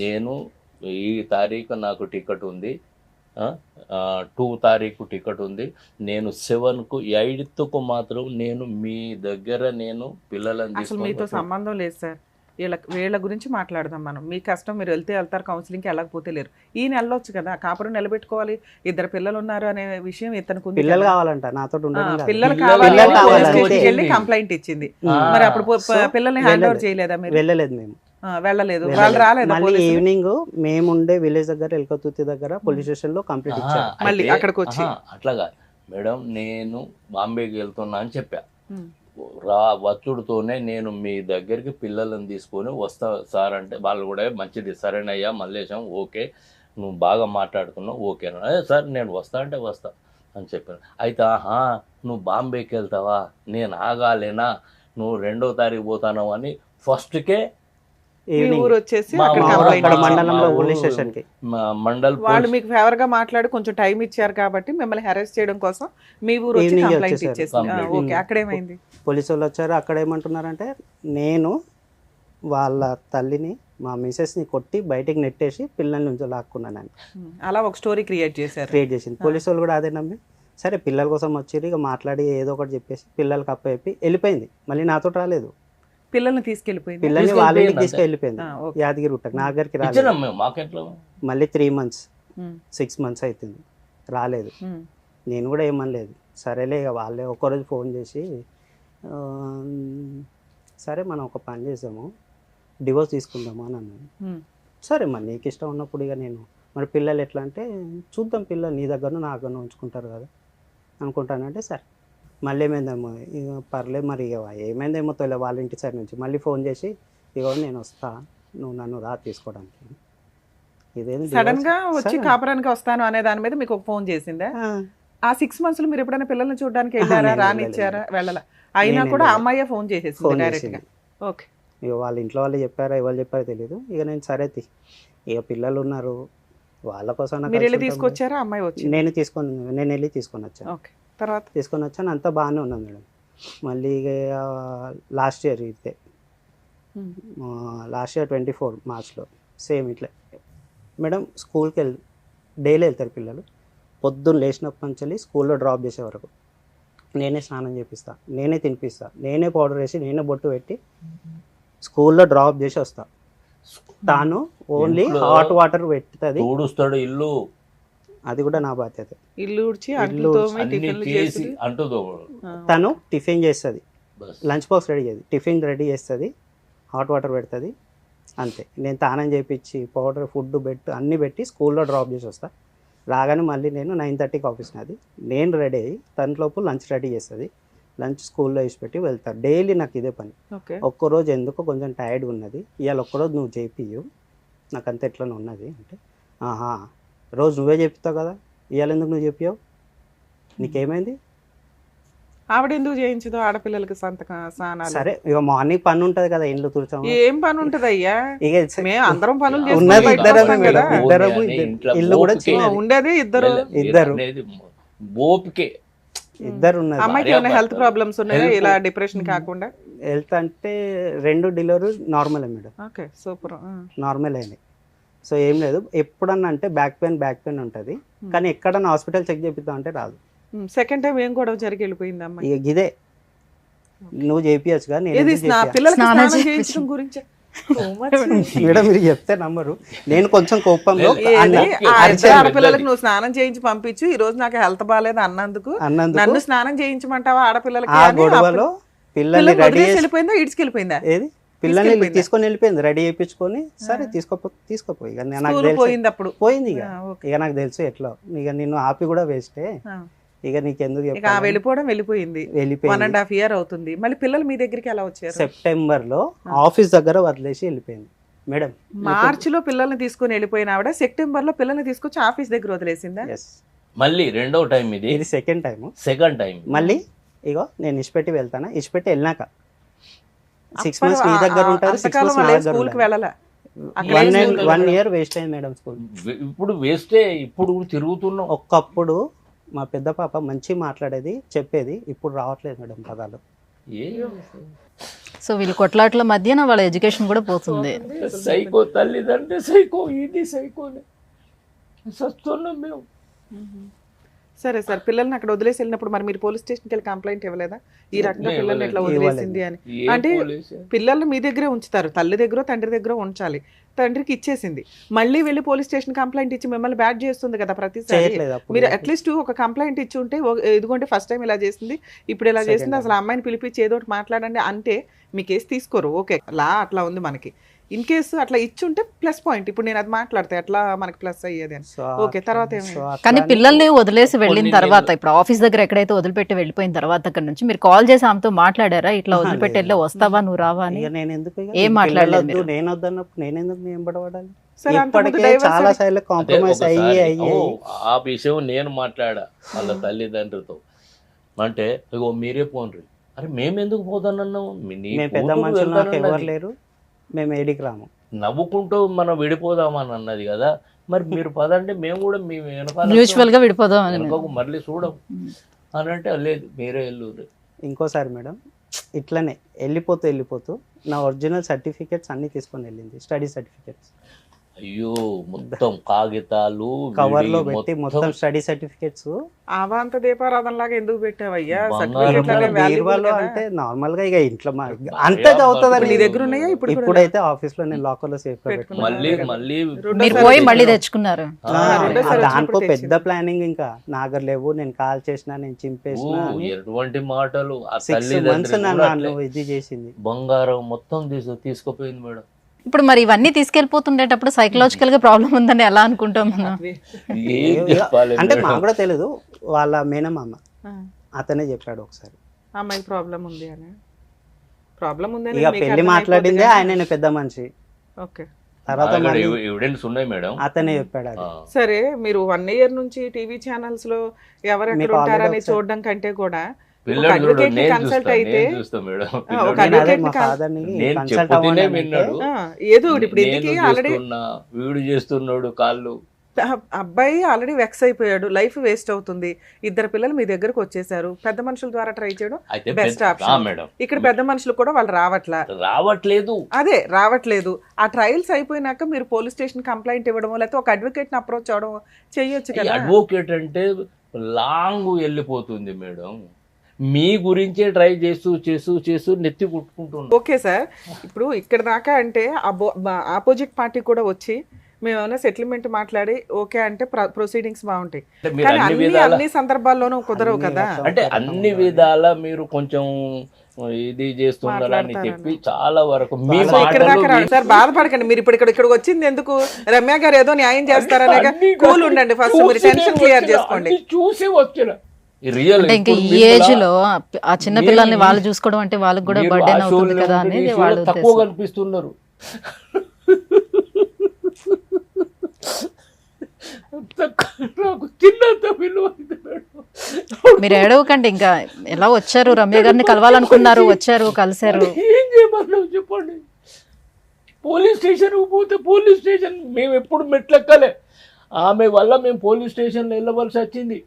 నేను ఈ తారీఖు నాకు టికెట్ ఉంది, 2 తారీఖు టికెట్ ఉంది, నేను 7కు 8కు మాత్రం నేను మీ దగ్గర నేను పిల్లలను అసలు మీతో తీసుకొని సంబంధం లేదు సార్. వీళ్ళ గురించి మాట్లాడదాం మనం. మీ కష్టం, మీరు వెళ్తే వెళ్తారు, కౌన్సిలింగ్కి వెళ్ళకపోతే లేరు. ఈయన వెళ్ళొచ్చు కదా, కాపురం నిలబెట్టుకోవాలి, 2 పిల్లలు ఉన్నారు అనే విషయం ఇతనికి ఉంది పిల్లలు కదా. కావాలంట నాతో ఉండడం కాదు. పిల్లలు పిల్లలు కావాలి, కావాలి పోలీస్ అంతే. స్టేషన్కి వెళ్ళి కంప్లైంట్ ఇచ్చింది. మరి అప్పుడు సో పిల్లల్ని హ్యాండ్ ఓవర్ వెళ్ళలేదు. చేయలేదా మీరు? వెళ్ళలేదు మేము. వెళ్ళలేదు. వాళ్ళు రాలేదా మళ్ళీ పోలీసులు? ఈవినింగ్ మేము ఉండే విలేజ్ దగ్గర ఎల్కతుర్తి దగ్గర పోలీస్ స్టేషన్ లో కంప్లీట్ ఇచ్చారు. మళ్ళీ అక్కడికి వచ్చి? అట్లాగా మేడం, నేను బాంబేకి వెళ్తున్నా అని చెప్పా. ఉమ్. వచ్చుడుతోనే నేను మీ దగ్గరికి పిల్లలను తీసుకొని వస్తా సార్ అంటే వాళ్ళు కూడా మంచిది, సరేనయ్యా మల్లేశం, ఓకే నువ్వు బాగా మాట్లాడుతున్నావు, ఓకేనా, అదే సార్ నేను వస్తా అంటే వస్తా అని చెప్పాను. అయితే నువ్వు బాంబేకి వెళ్తావా, నేను ఆగాలేనా, నువ్వు 2వ తారీఖు పోతాను అని ఫస్ట్కే మీ ఈవినింగ్ ఊరు వచ్చేసి మా అక్కడ ఊరు కంప్లైంట్ అక్కడ మా మండలంలో ఊరు పోలీస్ స్టేషన్ కి మండల్ వాళ్ళు మీకు ఫేవర్ గా మాట్లాడి కొంచెం టైం ఇచ్చారు కాబట్టి మిమ్మల్ని హెరాస్ చేయడం కోసం మీ ఊరు వచ్చి ఈవినింగ్ కంప్లైంట్ వచ్చేసారు. ఇచ్చేసింది. కంప్లైంట్. ఓకే, అక్కడేమైంది? పోలీసు వాళ్ళు వచ్చారు. అక్కడ ఏమంటున్నారంటే నేను వాళ్ళ తల్లిని మా మిసెస్ని కొట్టి బయటికి నెట్టేసి పిల్లల నుంచి లాక్కున్నాను అలా ఒక స్టోరీ క్రియేట్ చేశారు. క్రియేట్ చేసింది. పోలీసు వాళ్ళు కూడా అదే నమ్మి సరే పిల్లల కోసం వచ్చి ఇక మాట్లాడి ఏదో ఒకటి చెప్పేసి పిల్లలకి అప్పచెప్పి వెళ్ళిపోయింది. మళ్ళీ నాతో రాలేదు. పిల్లల్ని తీసుకెళ్ళిపోయింది. పిల్లల్ని వాళ్ళ ఇంటికి తీసుకెళ్ళిపోయింది తీసుకెళ్ళిపోయింది. ఆ, ఓకే. యాదగిరి గుట్టకు నా దగ్గరికి ఇచ్చినాం రాలేదు. మేము మాకెట్లో. మళ్ళీ 3 months ఉమ్, 6 months అవుతుంది రాలేదు. ఉమ్, నేను కూడా ఏమనలేదు. సరేలే ఇక వాళ్ళే ఒక్కరోజు ఫోన్ చేసి "ఆ, సరే మనం ఒక పని చేసాము, డివోర్స్ తీసుకుందాము" అని అన్నాను. ఉమ్, సరే మరి నీకు ఇష్టం ఉన్నప్పుడు ఇక నేను మరి పిల్లలు ఎట్లా అంటే చూద్దాం, పిల్లలు నీ దగ్గర నా దగ్గర ఉంచుకుంటారు కదా అనుకుంటానంటే సరే మళ్ళీ ఏమైందేమో ఇక పర్లేదు మరి ఇక ఏమైందేమో తొలే వాళ్ళ ఇంటి సైడ్ నుంచి మళ్ళీ ఫోన్ చేసి ఇగో నేను వస్తా, నువ్వు నన్ను రా తీసుకోవడానికి. ఇదేంటి సడన్ గా divorce? వచ్చి సరే. కాపురానికి వస్తాను అనే దాని మీద మీకు ఒక ఫోన్ చేసిందా? ఆ, ఆ 6 months లో మీరు ఎప్పుడైనా పిల్లల్ని చూడడానికి వెళ్ళారా? నేను రానిచ్చారా? వెళ్ళాల. అయినా నేను కూడా వెళ్ళలేదు. అమ్మాయి ఫోన్ చేసేసింది ఫోన్ డైరెక్ట్ గా. చేసింది. ఓకే. ఇక వాళ్ళ ఇంట్లో వాళ్ళు చెప్పారా ఎవరు చెప్పారో తెలియదు. ఇక నేను సరే ఇక పిల్లలు ఉన్నారు వాళ్ళ కోసం మీరు వెళ్ళి తీసుకొచ్చారా? అమ్మాయి వచ్చింది. నేను వెళ్ళి తీసుకొని వచ్చాను. ఓకే. తర్వాత తీసుకొని వచ్చాను, అంతా బాగానే ఉన్నాను మేడం. మళ్ళీ ఇక లాస్ట్ ఇయర్ ఇదే ఉమ్, లాస్ట్ ఇయర్ 24 మార్చ్లో సేమ్ ఇట్లా మేడం స్కూల్కి డైలీ వెళ్తారు పిల్లలు. పొద్దున్న లేచినప్పటి నుంచి స్కూల్లో డ్రాప్ చేసే వరకు నేనే స్నానం చేపిస్తా, నేనే తినిపిస్తా, నేనే పౌడర్ వేసి నేనే బొట్టు పెట్టి స్కూల్లో డ్రాప్ చేసి వస్తా. తాను ఓన్లీ ఇంట్లో హాట్ వాటర్ పెట్టుతుంది, తోడుస్తాడు ఇల్లు అది కూడా నా బాధ్యత. ఇల్లు ఊడ్చి ఇల్లు అంట్లు తోమి అన్ని టిఫిన్లు చేసి చేసి అంటుదో తను టిఫిన్ చేస్తుంది, బస్. లంచ్ బాక్స్ రెడీ చేస్తుంది, టిఫిన్ రెడీ చేస్తుంది, హాట్ వాటర్ పెడుతుంది, అంతే. నేను తానం చేపించి పౌడర్ ఫుడ్ బెడ్ అన్నీ పెట్టి స్కూల్లో డ్రాప్ చేసి వస్తా. రాగానే మళ్ళీ నేను 9:30కి ఆఫీస్ నాది, నేను రెడీ అయ్యి తన లోపు లంచ్ రెడీ చేస్తుంది, లంచ్ స్కూల్లో వేసి పెట్టి వెళ్తాను. డైలీ నాకు ఇదే పని. ఓకే. ఒక్కరోజు ఎందుకో కొంచెం టైర్డ్గా ఉన్నది, ఇవాళ ఒక్కరోజు నువ్వు చేపియు, నాకు అంత ఎట్లా ఉన్నది అంటే ఆహా రోజు నువ్వే చెప్తావు కదా, ఇవాళ ఎందుకు నువ్వు చెప్పావు, నీకేమైంది? ఆవిడ ఎందుకు చేయించదు ఆడపిల్లలకి సంతకం స్నానాలు? సరే ఇక మార్నింగ్ పని ఉంటుంది కదా, ఇండ్లు తుడచాము, ఏం పని ఉంటది అయ్యా? ఇక మేము అందరం పనులు ఉన్నది చేసుకొని బయటకు ఇద్దరమే వస్తాం మేడం, కదా. ఇద్దరము, ఇల్లు కూడా చిన్నది. ఉండేది ఇద్దరు. ఇద్దరు. అనేది ఓపికే. ఇద్దరు ఉన్నది. అమ్మాయికి ఏమైనా హెల్త్ ప్రాబ్లమ్స్ ఉన్నాయా Health- ఇలా డిప్రెషన్ కాకుండా? హెల్త్ అంటే 2 డెలివరీ నార్మలే మేడం, ఓకే, సూపర్. నార్మల్ అయినాయి. సో ఏం లేదు, ఎప్పుడన్నా అంటే బ్యాక్ పెయిన్ ఉంటుంది, కానీ ఎక్కడన్నా హాస్పిటల్ చెక్ చేపిద్దాం అంటే రాదు. సెకండ్ టైం ఏం గొడవ జరిగి వెళ్ళిపోయింది అమ్మాయి? ఇక ఇదే నువ్వు చేపియచ్చుగా, నేను ఏది ఎందుకు చేపియా? పిల్లలకి స్నానం స్నానం చేయించడం. చేయించడం గురించి మేడం మీరు చెప్తే నమ్మరు, నేను కొంచెం కోపంలో లేదు, అన్న- ఏది? ఆ అరిచాను. ఇద్దరు ఆడపిల్లలకి నువ్వు స్నానం చేయించి పంపించు, ఈ రోజు నాకు హెల్త్ బాగాలేదు అన్నందుకు అన్నందుకు నన్ను స్నానం చేయించమంటావా ఆడపిల్లలకి ఆ అని గొడవలో పిల్లల్ని పిల్లలు రెడీ వదిలేసి చేసి వెళ్ళిపోయిందా ఇడ్చుకెళ్ళిపోయిందా? ఏది పిల్లల్ని తీసుకెళ్ళిపోయిందా? తీసుకొని వెళ్ళిపోయింది, రెడీ చేయించుకొని సరే తీసుకోపోయి ఇక నాకు స్కూల్ తెలుసు పోయింది అప్పుడు. పోయింది ఇక. ఆ, ఓకే. ఇక నాకు తెలుసు ఎట్లా, ఇక నిన్ను ఆపి కూడా వేస్టే, ఆ. ఇక నీకెందుకు ఇక ఆ చెప్పాలి? వెళ్ళిపోవడం వెళ్ళిపోయింది. వెళ్ళిపోయింది. 1.5 year అవుతుంది. మళ్ళీ పిల్లలు మీ దగ్గరికి ఎలా వచ్చారు? సెప్టెంబర్లో ఆఫీస్ దగ్గర వదిలేసి వెళ్ళిపోయింది మేడం. మార్చిలో పిల్లల్ని తీసుకొని వెళ్ళిపోయిన ఆవిడ సెప్టెంబర్ లో పిల్లల్ని తీసుకొచ్చి ఆఫీస్ దగ్గర వదిలేసిందా? ఎస్, మళ్ళీ రెండో టైం ఇది, ఇది సెకండ్ టైం. Second time. మళ్ళీ ఇగో నేను ఇచ్చిపెట్టి వెళ్తాను, ఇచ్చిపెట్టి వెళ్ళినాక 6 అప్పుడు months నీ దగ్గర ఉంటారు, 6 అంతకాలం months నా వాళ్ళే దగ్గర స్కూల్ కి వెళ్ళాలా? అక్కడ ఏం 1 year వేస్ట్ అయింది మేడం స్కూల్. ఇప్పుడు వేస్తే ఇప్పుడు తిరుగుతున్నాం. ఒక్కప్పుడు మా పెద్ద పాప మంచి మాట్లాడేది చెప్పేది, ఇప్పుడు రావట్లేదు మేడం పదాలు. సో వీళ్ళు కొట్లాట్ల మధ్యన వాళ్ళ ఎడ్యుకేషన్ కూడా పోతుంది. సైకో తల్లిదండ్రి సైకో, ఇది సైకోనే సస్తున్నాం మేము. సరే సార్, పిల్లల్ని అక్కడ వదిలేసి వెళ్ళినప్పుడు మరి మీరు పోలీస్ స్టేషన్కి వెళ్ళి కంప్లైంట్ ఇవ్వలేదా ఈ రకంగా నేను పిల్లల్ని ఇట్లా ఇవ్వలేదు. వదిలేసింది అని? ఏ అంటే పోలీసు? పిల్లల్ని మీ దగ్గరే ఉంచుతారు, తల్లి దగ్గర తండ్రి దగ్గర ఉంచాలి. తండ్రికి ఇచ్చేసింది, మళ్ళీ వెళ్ళి పోలీస్ స్టేషన్ కంప్లైంట్ ఇచ్చి మిమ్మల్ని బ్యాడ్ చేస్తుంది కదా ప్రతిసారి. చేయట్లేదు అప్పుడు. మీరు అట్లీస్ట్ ఒక కంప్లైంట్ ఇచ్చి ఉంటే ఇదిగోంటే ఫస్ట్ టైం ఇలా చేసింది, ఇప్పుడు ఇలా చేసింది, Second అసలు ఆ అమ్మాయిని పిలిపించి ఏదో ఒకటి మాట్లాడండి అంటే మీ కేసు తీసుకోరు. ఓకే, లా అట్లా ఉంది మనకి. ఇన్ కేసు అట్లా ఇచ్చుంటే ప్లస్ పాయింట్. ఇప్పుడు నేను అది మాట్లాడితే ఎట్లా మనకి ప్లస్ అయ్యేది అని. సో ఓకే, తర్వాత ఏమైంది? సో అట్లా కానీ అని పిల్లల్ని వదిలేసి వెళ్ళిన కొన్ని తర్వాత నెలలు- ఇప్పుడు ఆఫీస్ దగ్గర ఎక్కడైతే వదిలిపెట్టి వెళ్ళిపోయిన తర్వాత అక్కడ నుంచి మీరు కాల్ చేసి ఆమెతో మాట్లాడారా? ఇట్లా వదిలిపెట్టి వెళ్ళి వస్తావా నువ్వు రావా అని? ఇక నేను ఎందుకు ఇక ఏం మాట్లాడలేదు పిల్లలు వద్దు, మీరు? నేను వద్దన్నప్పుడు నేను ఎందుకు నేను ఎంబడబడాలి? సరే, అంతకుముందు ఇప్పటికే divorce చాలా అయ్యి- సార్లు అదే కాంప్రమైజ్ ఒకసారి, అయ్యి ఆ విషయం నేను మాట్లాడా వాళ్ళ తల్లిదండ్రులతో. అంటే ఇగో మీరే పోన్రి, అరే మేము ఎందుకు పోతానన్నావు, మేము పెద్ద మనుషులు నాకు ఎవరు లేరు, మేము ఏడికి రాము. నవ్వుకుంటూ మనం విడిపోదామని అన్నది కదా, మరి మీరు పదండి మేము కూడా మీ వెనకాల మ్యూచువల్ గా విడిపోదాం అని. వెనకకు మళ్ళీ చూడం అని అంటే లేదు మీరే వెళ్ళు. ఇంకోసారి మేడం ఇట్లనే వెళ్ళిపోతూ నా ఒరిజినల్ సర్టిఫికేట్స్ అన్నీ తీసుకొని వెళ్ళింది, స్టడీ సర్టిఫికేట్స్ అయ్యో మొత్తం కాగితాలు కవర్లో విడి పెట్టి మొత్తం స్టడీ సర్టిఫికేట్స్ ఆవాంత దీపారాధన లాగా ఎందుకు పెట్టావయ్యా? బంగారం సర్టిఫికెట్లు అనేవి valuable బీరువాలో కదా. అంటే నార్మల్ గా ఇక ఇంట్లో అంతే అవుతుందని నీ దగ్గర ఉన్నాయా ఇప్పుడు కూడా? ఇప్పుడైతే ఆఫీస్ లో నేను లాకర్ లో సేఫ్ గా పెట్టుకున్నా. పెట్టుకున్నాను. మళ్ళీ మీరు పోయి మళ్ళీ తెచ్చుకున్నారు. రెండోసారి దానికో వచ్చినప్పుడు పెద్ద ప్లానింగ్, ఇంకా నాగర్ లేవు, నేను కాల్ చేసిన, నేను చింపేసిన అని ఎటువంటి మాటలు ఆ 6 months తల్లిదండ్రులు కూడా నన్ను అట్లే ఇది చేసింది. బంగారం మొత్తం తీసుకుపోయింది మేడం. ఇప్పుడు మరి ఇవన్నీ తీసుకెళ్ళిపోతుండేటప్పుడు సైకలాజికల్ గా ప్రాబ్లం ఉందని ఎలా అనుకుంటాం మనం? ఏం చెప్పాలి అంటే మేడం? మాకు కూడా తెలియదు, వాళ్ళ మేనమామ ఆ, అతనే చెప్పాడు ఒకసారి. అమ్మాయికి ప్రాబ్లం ఉంది అని. ప్రాబ్లం ఉందని ఇక మీకు పెళ్లి అర్థమైపోద్ది మాట్లాడిందే కదా. ఆయన పెద్ద మనిషి, ఓకే తర్వాత నా దగ్గర మళ్ళీ ఎవిడెన్స్ ఉన్నాయి మేడం. అతనే చెప్పాడు అది. ఆ. సరే, మీరు 1 year నుంచి టీవీ ఛానల్స్ లో ఎవరెక్కడ మీకు already ఉంటారని ఒకసారి- చూడడం కంటే కూడా పిల్లడు చూడు, advocate ని నేను consult చూస్తా, అయితే- నేను చూస్తా మేడం. ఒక పిల్లడు నేను అదే advocate మా ని కాల్- ఫాదర్ ని నేను కన్సల్ట్ చెప్పుతూనే అవ్వని విన్నాడు. ఏదో ఒకటి ఇప్పుడు నేను ఎందుకు ఆల్రెడీ చేస్తున్నా, వీడు చేస్తున్నాడు కాళ్ళు. అబ్బాయి ఆల్రెడీ వెక్స్ అయిపోయాడు, లైఫ్ వేస్ట్ అవుతుంది. 2 పిల్లలు మీ దగ్గరకు వచ్చేసారు, పెద్ద మనుషుల ద్వారా ట్రై చేయడం అయితే బెస్ట్ ఆ ఆప్షన్. మేడం ఇక్కడ పెద్ద మనుషులు కూడా వాళ్ళు రావట్లా, రావట్లేదు. అదే రావట్లేదు. ఆ ట్రయల్స్ అయిపోయినాక మీరు పోలీస్ స్టేషన్ కంప్లైంట్ ఇవ్వడమో లేకపోతే ఒక అడ్వకేట్ ని అప్రోచ్ అవడం చెయ్యొచ్చు కదా. అడ్వకేట్ అంటే లాంగ్ వెళ్ళిపోతుంది మేడం. మీ గురించే ట్రై చేస్తూ నెత్తి కుట్టుకుంటున్నాం. ఓకే సార్, ఇప్పుడు ఇక్కడ దాకా అంటే ఆపోజిట్ పార్టీ కూడా వచ్చి మేము ఏమైనా సెటిల్మెంట్ మాట్లాడి ఓకే అంటే ప్రొసీడింగ్స్ బాగుంటాయి. అంటే మీరు కానీ అన్ని విధాల అన్ని సందర్భాల్లోనూ కుదరవు కదా. అంటే అన్ని విధాల మీరు కొంచెం ఇది చేస్తున్నారని చెప్పి చాలా వరకు మీ సో ఇక్కడ మాటలు దాకా రాడు. సార్ బాధపడకండి, మీరు ఇప్పుడు ఇక్కడికి వచ్చింది ఎందుకు? రమ్య గారు ఏదో న్యాయం చేస్తారనే అన్ని కూల్ ఉండండి, ఫస్ట్ మీరు టెన్షన్ క్లియర్ చేసుకోండి. అన్ని చూసి వచ్చిన రియల్ అంటే ఇంకా ఈ ఏజ్ లో ఆ చిన్న పిల్లల్ని వాళ్ళు చూసుకోవడం అంటే వాళ్ళకి కూడా బర్డెన్ అవుతుంది కదా అనేది వాళ్ళు తక్కువ కనిపిస్తున్నారు. నాకు చిన్నంత విలువ ఉంది మేడం. మీరు ఏడవకండి. ఇంకా ఎలా వచ్చారు, రమ్య గారిని కలవాలనుకున్నారు, వచ్చారు, కలిశారు. ఏం చేయమన్నావు చెప్పండి. పోలీస్ స్టేషన్కి పోతే పోలీస్ స్టేషన్ మేము ఎప్పుడు మెట్లెక్కలే. ఆమె వల్ల మేము పోలీస్ స్టేషన్లో వెళ్ళవలసి వచ్చింది.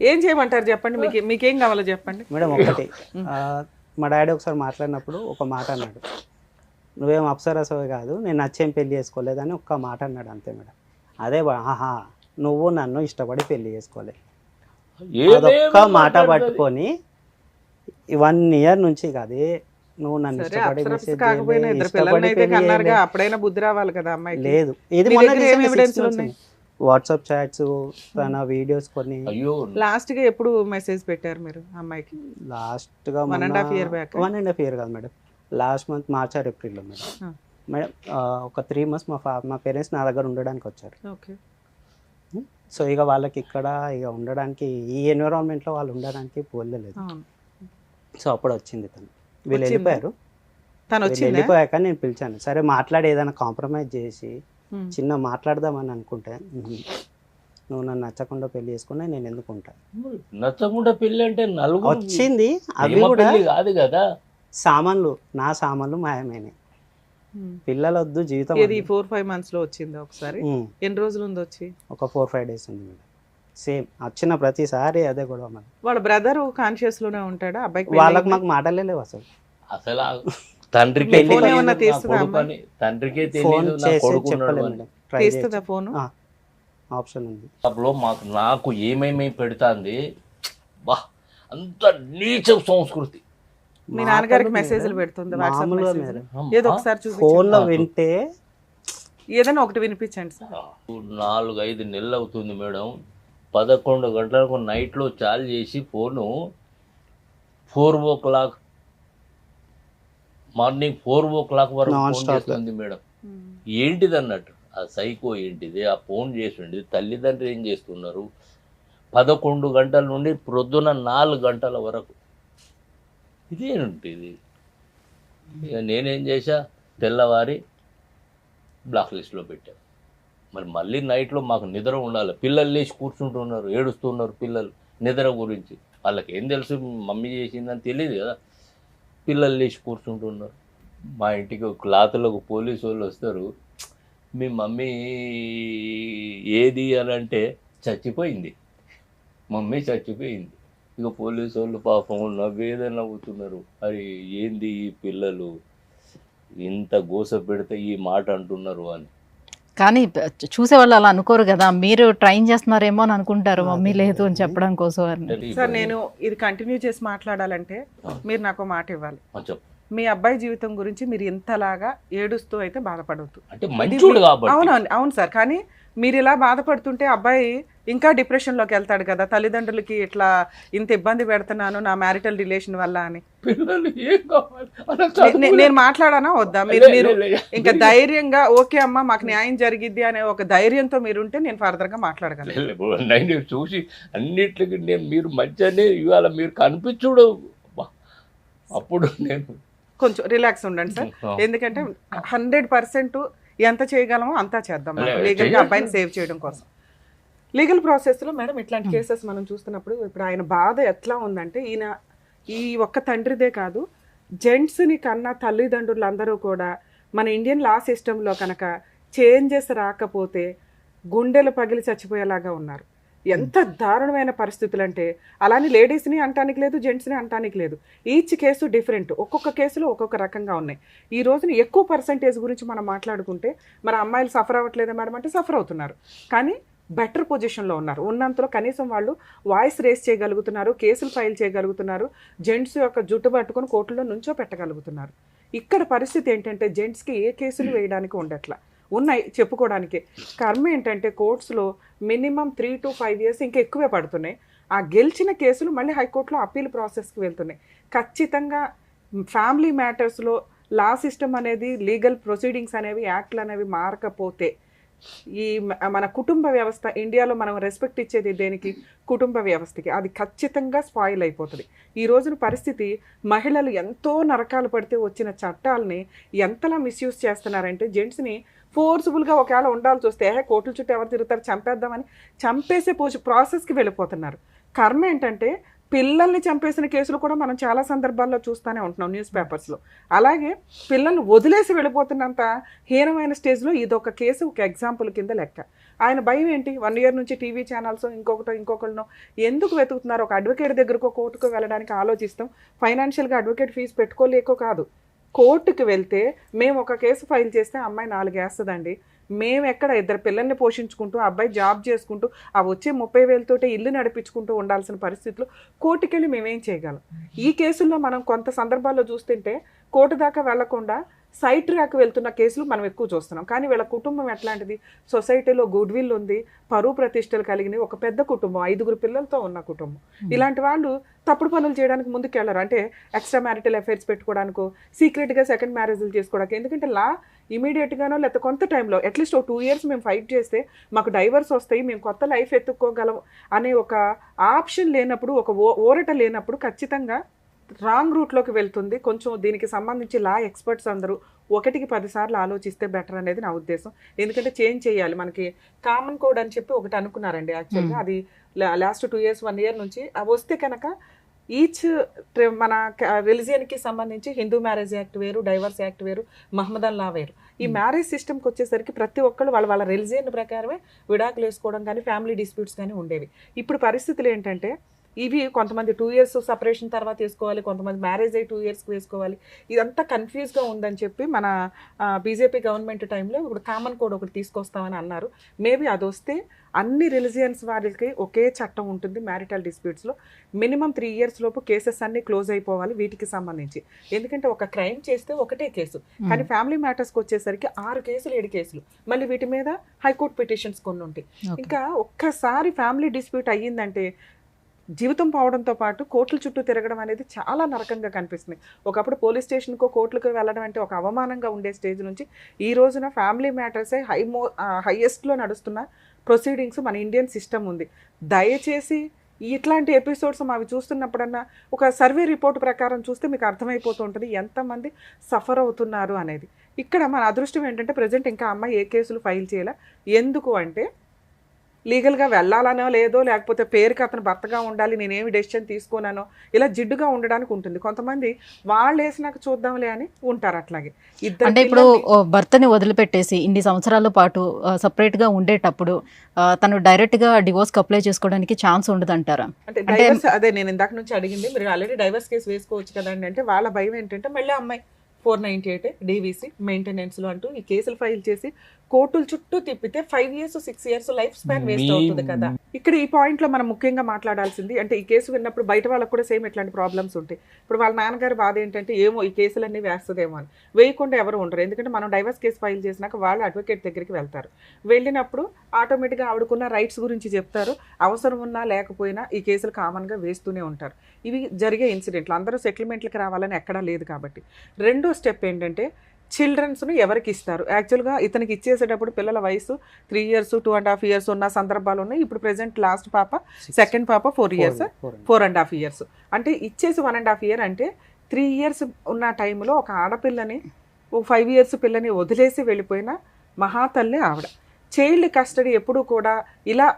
ఏం చేయమంటారు చెప్పండి, మీకేం కావాలో చెప్పండి. మేడం ఒకటి, మా డాడీ ఒకసారి మాట్లాడినప్పుడు ఒక మాట అన్నాడు, నువ్వేం అప్సరసవి కాదు, నేను నచ్చేం పెళ్లి చేసుకోలేదని ఒక్క మాట అన్నాడు అంతే మేడం. అదే ఆహా నువ్వు నన్ను ఇష్టపడి పెళ్లి చేసుకోలే, అదొక్క మాట పట్టుకొని 1 year నుంచి కాదే నువ్వు నన్ను సరే, ఇష్టపడి అప్సరస మెసేజ్ కాకపోయినా 2 పిల్లల్ని అయితే కన్నారుగా, అప్పుడైనా బుద్ధి రావాలి కదా అమ్మాయికి. లేదు. ఇది మీ మొన్న దగ్గర ఏం evidence ఉన్నాయి? వాట్సాప్ చాట్స్, తన వీడియోస్ కొన్ని అయ్యో లాస్ట్ గా ఎప్పుడు మెసేజ్ పెట్టారు మీరు అమ్మాయికి? లాస్ట్ గా 1.5 year back? 1.5 year కాదు madam, last month March are ఏప్రిల్లో మేడం. మేడం ఒక 3 months మా పేరెంట్స్ నా దగ్గర ఉండడానికి వచ్చారు. ఓకే. సో ఇక వాళ్ళకి ఇక్కడ ఇక ఉండడానికి ఈ ఎన్విరాన్మెంట్లో వాళ్ళు ఉండడానికి పోలేదు. సో అప్పుడు వచ్చింది తను, వీళ్ళు వెళ్ళిపోయారు. తను వీళ్ళు వచ్చిందా? వెళ్ళిపోయాక నేను పిలిచాను, సరే మాట్లాడి ఏదైనా కాంప్రమైజ్ చేసి చిన్న మాట్లాడదామని అనుకుంటే, నువ్వు నన్ను నచ్చకుండా పెళ్లి చేసుకున్నా నేను ఎందుకు ఉంటా. నచ్చకుండా పెళ్లి అంటే నలుగురు వచ్చింది అవి ప్రేమ కూడా పెళ్లి కాదు కదా. సామాన్లు, నా సామాన్లు మాయమైనాయి. పిల్లలు వద్దు, జీవితం ఇది వద్దు. 4-5 months లో వచ్చిందా ఒకసారి? ఎన్ని రోజులు ఉంది వచ్చి? ఒక 4-5 days ఉంది మేడం. సేమ్ వచ్చిన ప్రతిసారి అదే గొడవ మరి. వాళ్ళ బ్రదర్ కాన్షియస్ లోనే ఉంటాడా అబ్బాయికి? వాళ్ళకి మాకు మాటలే లేవు అసలు. అసలు తండ్రికి పెళ్లి తెలియదు ఏమన్నా నా తీస్తుందా కొడుకని. తండ్రికే ఫోన్ తెలియదు నా చేసి కొడుకున్నాడు చెప్పలేదు అని. మేడం, ట్రై తీస్తుందా ఫోన్? ఆప్షన్ ఉంది. అప్పుడు నాకు ఏమేమి పెడుతుంది బా, అంత నీచ సంస్కృతి. మీ నాన్నగారికి మెసేజ్లు పెడుతుంది వాట్సాప్ మామూలుగా మెసేజ్? మేడం, ఏదో ఒకసారి చూపించండి, ఫోన్ లో వింటే ఏదైనా ఒకటి వినిపించండి సార్. 4-5 నెలలు అవుతుంది మేడం. 11 గంటలకు నైట్లో చాలు చేసి ఫోను 4 o'clock మార్నింగ్ 4 o'clock వరకు Non ఫోన్ stop చేస్తుంది మేడం. ఏంటిది అన్నట్టు ఆ సైకో ఏంటిది, ఆ ఫోన్ చేసింది. తల్లిదండ్రులు ఏం చేస్తున్నారు? 11 గంటల నుండి ప్రొద్దున 4 గంటల వరకు ఇదేంటిది? ఇక నేనేం చేశా, తెల్లవారి బ్లాక్ లిస్ట్లో పెట్టాను. మరి మళ్ళీ నైట్లో మాకు నిద్ర ఉండాలి. పిల్లలు లేచి కూర్చుంటున్నారు, ఏడుస్తున్నారు పిల్లలు నిద్ర గురించి. వాళ్ళకి ఏం తెలుసు మమ్మీ చేసిందని తెలియదు కదా. పిల్లలు లేచి కూర్చుంటున్నారు. మా ఇంటికి క్లాతులకు పోలీసు వాళ్ళు వస్తారు, మీ మమ్మీ ఏది అని అంటే చచ్చిపోయింది, మమ్మీ చచ్చిపోయింది. ఇక పోలీసు వాళ్ళు పాపం నవ్వేదో నవ్వుతున్నారు. అరే ఏంది ఈ పిల్లలు ఇంత గోస పెడితే ఈ మాట అంటున్నారు అని. కానీ చూసే వాళ్ళు అలా అనుకోరు కదా, మీరు ట్రైన్ చేస్తున్నారేమో అని అనుకుంటారు మమ్మీ లేదు అని చెప్పడం కోసం అని. సార్ నేను ఇది కంటిన్యూ చేసి మాట్లాడాలంటే మీరు నాకు మాట ఇవ్వాలి. చెప్పు. మీ అబ్బాయి జీవితం గురించి మీరు ఇంతలాగా ఏడుస్తూ అయితే బాధపడవద్దు. అంటే మంచోడు కాబట్టి. అవును సార్, కానీ మీరు ఇలా బాధపడుతుంటే అబ్బాయి ఇంకా డిప్రెషన్లోకి వెళ్తాడు కదా, తల్లిదండ్రులకి ఇట్లా ఇంత ఇబ్బంది పెడుతున్నాను నా మ్యారిటల్ రిలేషన్ వల్ల అని. పిల్లలు ఏం కావాలి నేను మాట్లాడానా వద్దా? మీరు ఇంకా ధైర్యంగా ఓకే అమ్మా మాకు న్యాయం జరిగిద్ది అనే ఒక ధైర్యంతో మీరు ఉంటే నేను ఫర్దర్ గా మాట్లాడగలను. నేను చూసి అన్నిటికి మీరు మధ్యనే ఇవాళ మీరు కనిపించుడు అప్పుడు నేను కొంచెం రిలాక్స్ ఉండండి సార్, ఎందుకంటే 100% ఎంత చేయగలమో అంతా చేద్దాం లీగల్ గా అబ్బాయిని సేవ్ చేయడం కోసం. లీగల్ ప్రాసెస్ లో మేడం ఇట్లాంటి కేసెస్ మనం చూస్తున్నప్పుడు ఇప్పుడు ఆయన బాధ ఎట్లా ఉందంటే, ఈయన ఈ ఒక్క తండ్రిదే కాదు జెంట్స్ని కన్నా తల్లిదండ్రులందరూ కూడా మన ఇండియన్ లా సిస్టంలో కనుక చేంజెస్ రాకపోతే గుండెలు పగిలి చచ్చిపోయేలాగా ఉన్నారు. ఎంత దారుణమైన పరిస్థితులు అంటే, అలానే లేడీస్ని అంటానికి లేదు, జెంట్స్ని అంటానికి లేదు. ఈచ్ కేసు డిఫరెంట్, ఒక్కొక్క కేసులో ఒక్కొక్క రకంగా ఉన్నాయి. ఈ రోజున ఎక్కువ పర్సంటేజ్ గురించి మనం మాట్లాడుకుంటే మన అమ్మాయిలు సఫర్ అవ్వట్లేదా మేడం అంటే సఫర్ అవుతున్నారు, కానీ బెటర్ పొజిషన్లో ఉన్నారు. ఉన్నంతలో కనీసం వాళ్ళు వాయిస్ రేస్ చేయగలుగుతున్నారు, కేసులు ఫైల్ చేయగలుగుతున్నారు, జెంట్స్ యొక్క జుట్టు పట్టుకొని కోర్టులో నుంచో పెట్టగలుగుతున్నారు. ఇక్కడ పరిస్థితి ఏంటంటే జెంట్స్కి ఏ కేసులు వేయడానికి ఉండట్లా, ఉన్నాయి చెప్పుకోవడానికి. కర్మ ఏంటంటే కోర్ట్స్లో మినిమం 3 to 5 years ఇంకా ఎక్కువే పడుతున్నాయి. ఆ గెలిచిన కేసులు మళ్ళీ హైకోర్టులో అప్పీల్ ప్రాసెస్కి వెళ్తున్నాయి. ఖచ్చితంగా ఫ్యామిలీ మ్యాటర్స్లో లా సిస్టమ్ అనేది, లీగల్ ప్రొసీడింగ్స్ అనేవి, యాక్ట్లు అనేవి మారకపోతే ఈ మన కుటుంబ వ్యవస్థ ఇండియాలో మనం రెస్పెక్ట్ ఇచ్చేది దేనికి? కుటుంబ వ్యవస్థకి. అది ఖచ్చితంగా స్పాయిల్ అయిపోతుంది. ఈ రోజున పరిస్థితి మహిళలు ఎంతో నరకాలు పడితే వచ్చిన చట్టాలని ఎంతలా మిస్యూజ్ చేస్తున్నారంటే, జెంట్స్ని ఫోర్స్ఫుల్గా ఒకవేళ ఉండాల్సి వస్తే కోర్టుల చుట్టూ ఎవరు తిరుగుతారు, చంపేద్దామని చంపేసే ప్రాసెస్కి వెళ్ళిపోతున్నారు. కర్మ ఏంటంటే పిల్లల్ని చంపేసిన కేసులు కూడా మనం చాలా సందర్భాల్లో చూస్తూనే ఉంటున్నాం న్యూస్ పేపర్స్లో. అలాగే పిల్లల్ని వదిలేసి వెళ్ళిపోతున్నంత హీనమైన స్టేజ్లో ఇదొక కేసు, ఒక ఎగ్జాంపుల్ కింద లెక్క. ఆయన భయం ఏంటి? 1 year నుంచి టీవీ ఛానల్స్ ఇంకొకరినో ఎందుకు వెతుకుతున్నారు? ఒక అడ్వకేట్ దగ్గరకు కోర్టుకు వెళ్ళడానికి ఆలోచిస్తాం, ఫైనాన్షియల్గా అడ్వకేట్ ఫీజు పెట్టుకోలేకో కాదు. కోర్టుకు వెళ్తే మేము ఒక కేసు ఫైల్ చేస్తే అమ్మాయి 4 వేస్తుందండి, మేము ఎక్కడ 2 పిల్లల్ని పోషించుకుంటూ అబ్బాయి జాబ్ చేసుకుంటూ ఆ వచ్చే 30,000 ఇల్లు నడిపించుకుంటూ ఉండాల్సిన పరిస్థితులు కోర్టుకి వెళ్ళి మేమేం చేయగలం? ఈ కేసుల్లో మనం కొంత సందర్భాల్లో చూస్తుంటే కోర్టు దాకా వెళ్లకుండా సైడ్ ట్రాక్ వెళ్తున్న కేసులు మనం ఎక్కువ చూస్తున్నాం. కానీ వీళ్ళ కుటుంబం ఎట్లాంటిది? సొసైటీలో గుడ్ విల్ ఉంది, పరువు ప్రతిష్టలు కలిగిన ఒక పెద్ద కుటుంబం, 5 పిల్లలతో ఉన్న కుటుంబం. ఇలాంటి వాళ్ళు తప్పుడు పనులు చేయడానికి ముందుకెళ్ళరు. అంటే ఎక్స్ట్రా మ్యారిటల్ అఫైర్స్ పెట్టుకోవడానికో, సీక్రెట్గా సెకండ్ మ్యారేజ్లు చేసుకోవడానికి. ఎందుకంటే లా ఇమీడియట్గానో లేకపోతే కొంత టైంలో అట్లీస్ట్ 2 years మేము ఫైట్ చేస్తే మాకు డైవర్స్ వస్తాయి, మేము కొత్త లైఫ్ ఎత్తుక్కోగలం అనే ఒక ఆప్షన్ లేనప్పుడు, ఒక ఊరట లేనప్పుడు ఖచ్చితంగా రాంగ్ రూట్లోకి వెళ్తుంది. కొంచెం దీనికి సంబంధించి లా ఎక్స్పర్ట్స్ అందరూ 1కి 10 సార్లు ఆలోచిస్తే బెటర్ అనేది నా ఉద్దేశం. ఎందుకంటే చేంజ్ చేయాలి. మనకి కామన్ కోడ్ అని చెప్పి ఒకటి అనుకున్నారండి యాక్చువల్గా, అది లాస్ట్ 2 years 1 year నుంచి అవి వస్తే కనుక ఈచ్ మన రిలిజియన్కి సంబంధించి హిందూ మ్యారేజ్ యాక్ట్ వేరు, డైవర్స్ యాక్ట్ వేరు, మహమ్మదన్ లా వేరు. ఈ మ్యారేజ్ సిస్టమ్కి వచ్చేసరికి ప్రతి ఒక్కళ్ళు వాళ్ళ రిలిజియన్ ప్రకారమే విడాకులు వేసుకోవడం కానీ ఫ్యామిలీ డిస్ప్యూట్స్ కానీ ఉండేవి. ఇప్పుడు పరిస్థితులు ఏంటంటే ఇవి కొంతమంది 2 years సపరేషన్ తర్వాత వేసుకోవాలి, కొంతమంది మ్యారేజ్ అయ్యి 2 yearsకి వేసుకోవాలి. ఇదంతా కన్ఫ్యూజ్గా ఉందని చెప్పి మన బీజేపీ గవర్నమెంట్ టైంలో ఇప్పుడు కామన్ కోడ్ ఒకటి తీసుకొస్తామని అన్నారు. మేబీ అది వస్తే అన్ని రిలిజియన్స్ వారికి ఒకే చట్టం ఉంటుంది మ్యారిటల్ డిస్ప్యూట్స్లో. మినిమం 3 years లోపు కేసెస్ అన్నీ క్లోజ్ అయిపోవాలి వీటికి సంబంధించి. ఎందుకంటే ఒక క్రైమ్ చేస్తే ఒకటే కేసు, కానీ ఫ్యామిలీ మ్యాటర్స్కి వచ్చేసరికి 6 కేసులు 7 కేసులు, మళ్ళీ వీటి మీద హైకోర్టు పిటిషన్స్ కొన్ని ఉంటాయి. ఇంకా ఒక్కసారి ఫ్యామిలీ డిస్ప్యూట్ అయ్యిందంటే జీవితం పోవడంతో పాటు కోర్టుల చుట్టూ తిరగడం అనేది చాలా నరకంగా కనిపిస్తుంది. ఒకప్పుడు పోలీస్ స్టేషన్కో కోర్టులకు వెళ్ళడం అంటే ఒక అవమానంగా ఉండే స్టేజ్ నుంచి ఈ రోజున ఫ్యామిలీ మ్యాటర్సే హైయెస్ట్లో నడుస్తున్న ప్రొసీడింగ్స్ మన ఇండియన్ సిస్టమ్ ఉంది. దయచేసి ఇట్లాంటి ఎపిసోడ్స్ అవి చూస్తున్నప్పుడన్నా ఒక సర్వే రిపోర్ట్ ప్రకారం చూస్తే మీకు అర్థమైపోతూ ఉంటుంది ఎంతమంది సఫర్ అవుతున్నారు అనేది. ఇక్కడ మన అదృష్టం ఏంటంటే ప్రజెంట్ ఇంకా అమ్మాయి ఏ కేసులు ఫైల్ చేయాల. ఎందుకు అంటే లీగల్గా వెళ్ళాలనో లేదో, లేకపోతే పేరుకి అతను భర్తగా ఉండాలి, నేనేమి డెసిషన్ తీసుకున్నానో, ఇలా జిడ్డుగా ఉండడానికి ఉంటుంది. కొంతమంది వాళ్ళు వేసినాక చూద్దాంలే అని ఉంటారు అట్లాగే. అంటే ఇప్పుడు భర్తని వదిలిపెట్టేసి ఇన్ని సంవత్సరాల పాటు సపరేట్గా ఉండేటప్పుడు తను డైరెక్ట్గా డివోర్స్కి అప్లై చేసుకోవడానికి ఛాన్స్ ఉండదు అంటారా? అంటే డైవర్స్, అదే నేను ఇందాక నుంచి అడిగింది, మీరు ఆల్రెడీ డైవర్స్ కేసు వేసుకోవచ్చు కదండి అంటే వాళ్ళ భయం ఏంటంటే మళ్ళీ అమ్మాయి 498 డీవీసీ మెయింటెనెన్స్లో అంటూ ఈ కేసులు ఫైల్ చేసి కోర్టుల చుట్టూ తిప్పితే 5 years 6 years life span waste అవుతుంది కదా. ఇక్కడ ఈ పాయింట్ లో మనం ముఖ్యంగా మాట్లాడాల్సింది అంటే ఈ కేసు విన్నప్పుడు బయట వాళ్ళకు కూడా సేమ్ ఇట్లాంటి ప్రాబ్లమ్స్ ఉంటాయి. ఇప్పుడు వాళ్ళ నాన్నగారి బాధ ఏంటంటే ఏమో ఈ కేసులన్నీ వేస్తుందేమో అని. వేయకుండా ఎవరు ఉండరు, ఎందుకంటే మనం డైవర్స్ కేసు ఫైల్ చేసినాక వాళ్ళు అడ్వకేట్ దగ్గరికి వెళ్తారు. వెళ్ళినప్పుడు ఆటోమేటిక్గా ఆవిడకున్న రైట్స్ గురించి చెప్తారు. అవసరం ఉన్నా లేకపోయినా ఈ కేసులు కామన్గా వేస్తూనే ఉంటారు. ఇవి జరిగే ఇన్సిడెంట్లు, అందరూ సెటిల్మెంట్లకు రావాలని ఎక్కడా లేదు కాబట్టి. రెండో స్టెప్ ఏంటంటే చిల్డ్రన్స్ను ఎవరికి ఇస్తారు. యాక్చువల్గా ఇతనికి ఇచ్చేసేటప్పుడు పిల్లల వయసు 3 years 2.5 years ఉన్న సందర్భాలు ఉన్నాయి. ఇప్పుడు ప్రెసెంట్ లాస్ట్ పాప, సెకండ్ పాప 4 years 4.5 years. అంటే ఇచ్చేసి 1.5 year అంటే 3 years ఉన్న టైంలో ఒక ఆడపిల్లని 5 years పిల్లని వదిలేసి వెళ్ళిపోయిన మహాతల్లి ఆవిడ. చైల్డ్ కస్టడీ ఎప్పుడు కూడా ఇలా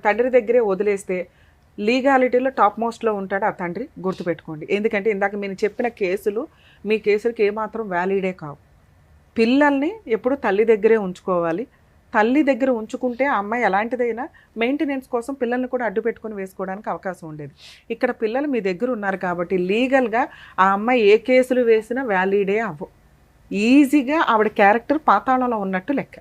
తండ్రి దగ్గరే వదిలేస్తే లీగాలిటీలో టాప్ మోస్ట్లో ఉంటాడు ఆ తండ్రి, గుర్తుపెట్టుకోండి. ఎందుకంటే ఇందాక మీరు చెప్పిన కేసులు మీ కేసులకి ఏమాత్రం వ్యాలిడే కావు. పిల్లల్ని ఎప్పుడు తల్లి దగ్గరే ఉంచుకోవాలి. తల్లి దగ్గర ఉంచుకుంటే ఆ అమ్మాయి ఎలాంటిదైనా మెయింటెనెన్స్ కోసం పిల్లల్ని కూడా అడ్డు పెట్టుకొని వేసుకోవడానికి అవకాశం ఉండేది. ఇక్కడ పిల్లలు మీ దగ్గర ఉన్నారు కాబట్టి లీగల్గా ఆ అమ్మాయి ఏ కేసులు వేసినా వ్యాలిడే అవ్వవు. ఈజీగా ఆవిడ క్యారెక్టర్ పాతాళంలో ఉన్నట్టు లెక్క.